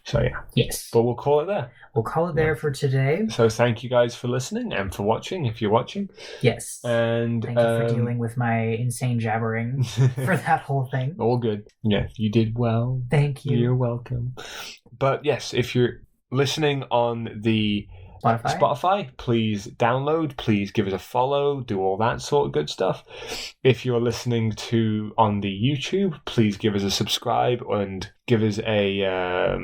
So, yeah. Yes. But we'll call it there. We'll call it there for today. So, thank you guys for listening and for watching, if you're watching. Yes. And thank you for dealing with my insane jabbering for that whole thing. All good. Yeah, you did well. Thank you. You're welcome. But, yes, if you're listening on the Spotify, please download, please give us a follow, do all that sort of good stuff. If you're listening on the YouTube, please give us a subscribe and give us a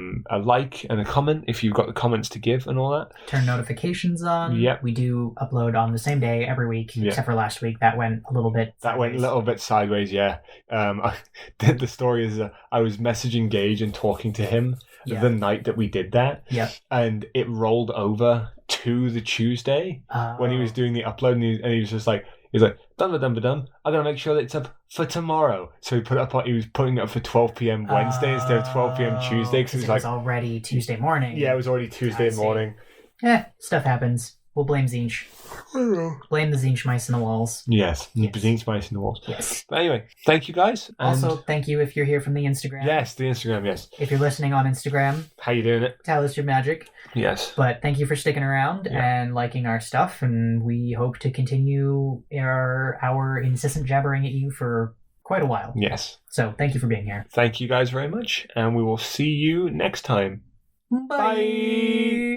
like and a comment if you've got the comments to give and all that. Turn notifications on. Yep. We do upload on the same day every week, except for last week. That went a little bit sideways, yeah. The story is I was messaging Gage and talking to him the night that we did that. Yeah. And it rolled over to the Tuesday when he was doing the upload, and he was just like, dum. I'm gonna make sure that it's up for tomorrow. So he was putting it up for 12 p.m. Wednesday instead of 12 p.m. Tuesday because it was already Tuesday morning. Yeah, it was already Tuesday morning. Stuff happens. We'll blame Zinch. Blame the Zinch mice in the walls. Yes. Zinch mice in the walls. Yes. But anyway, thank you guys. And also, thank you if you're here from the Instagram. Yes, the Instagram, yes. If you're listening on Instagram. How you doing it? Tell us your magic. Yes. But thank you for sticking around and liking our stuff, and we hope to continue our incessant jabbering at you for quite a while. Yes. So thank you for being here. Thank you guys very much, and we will see you next time. Bye.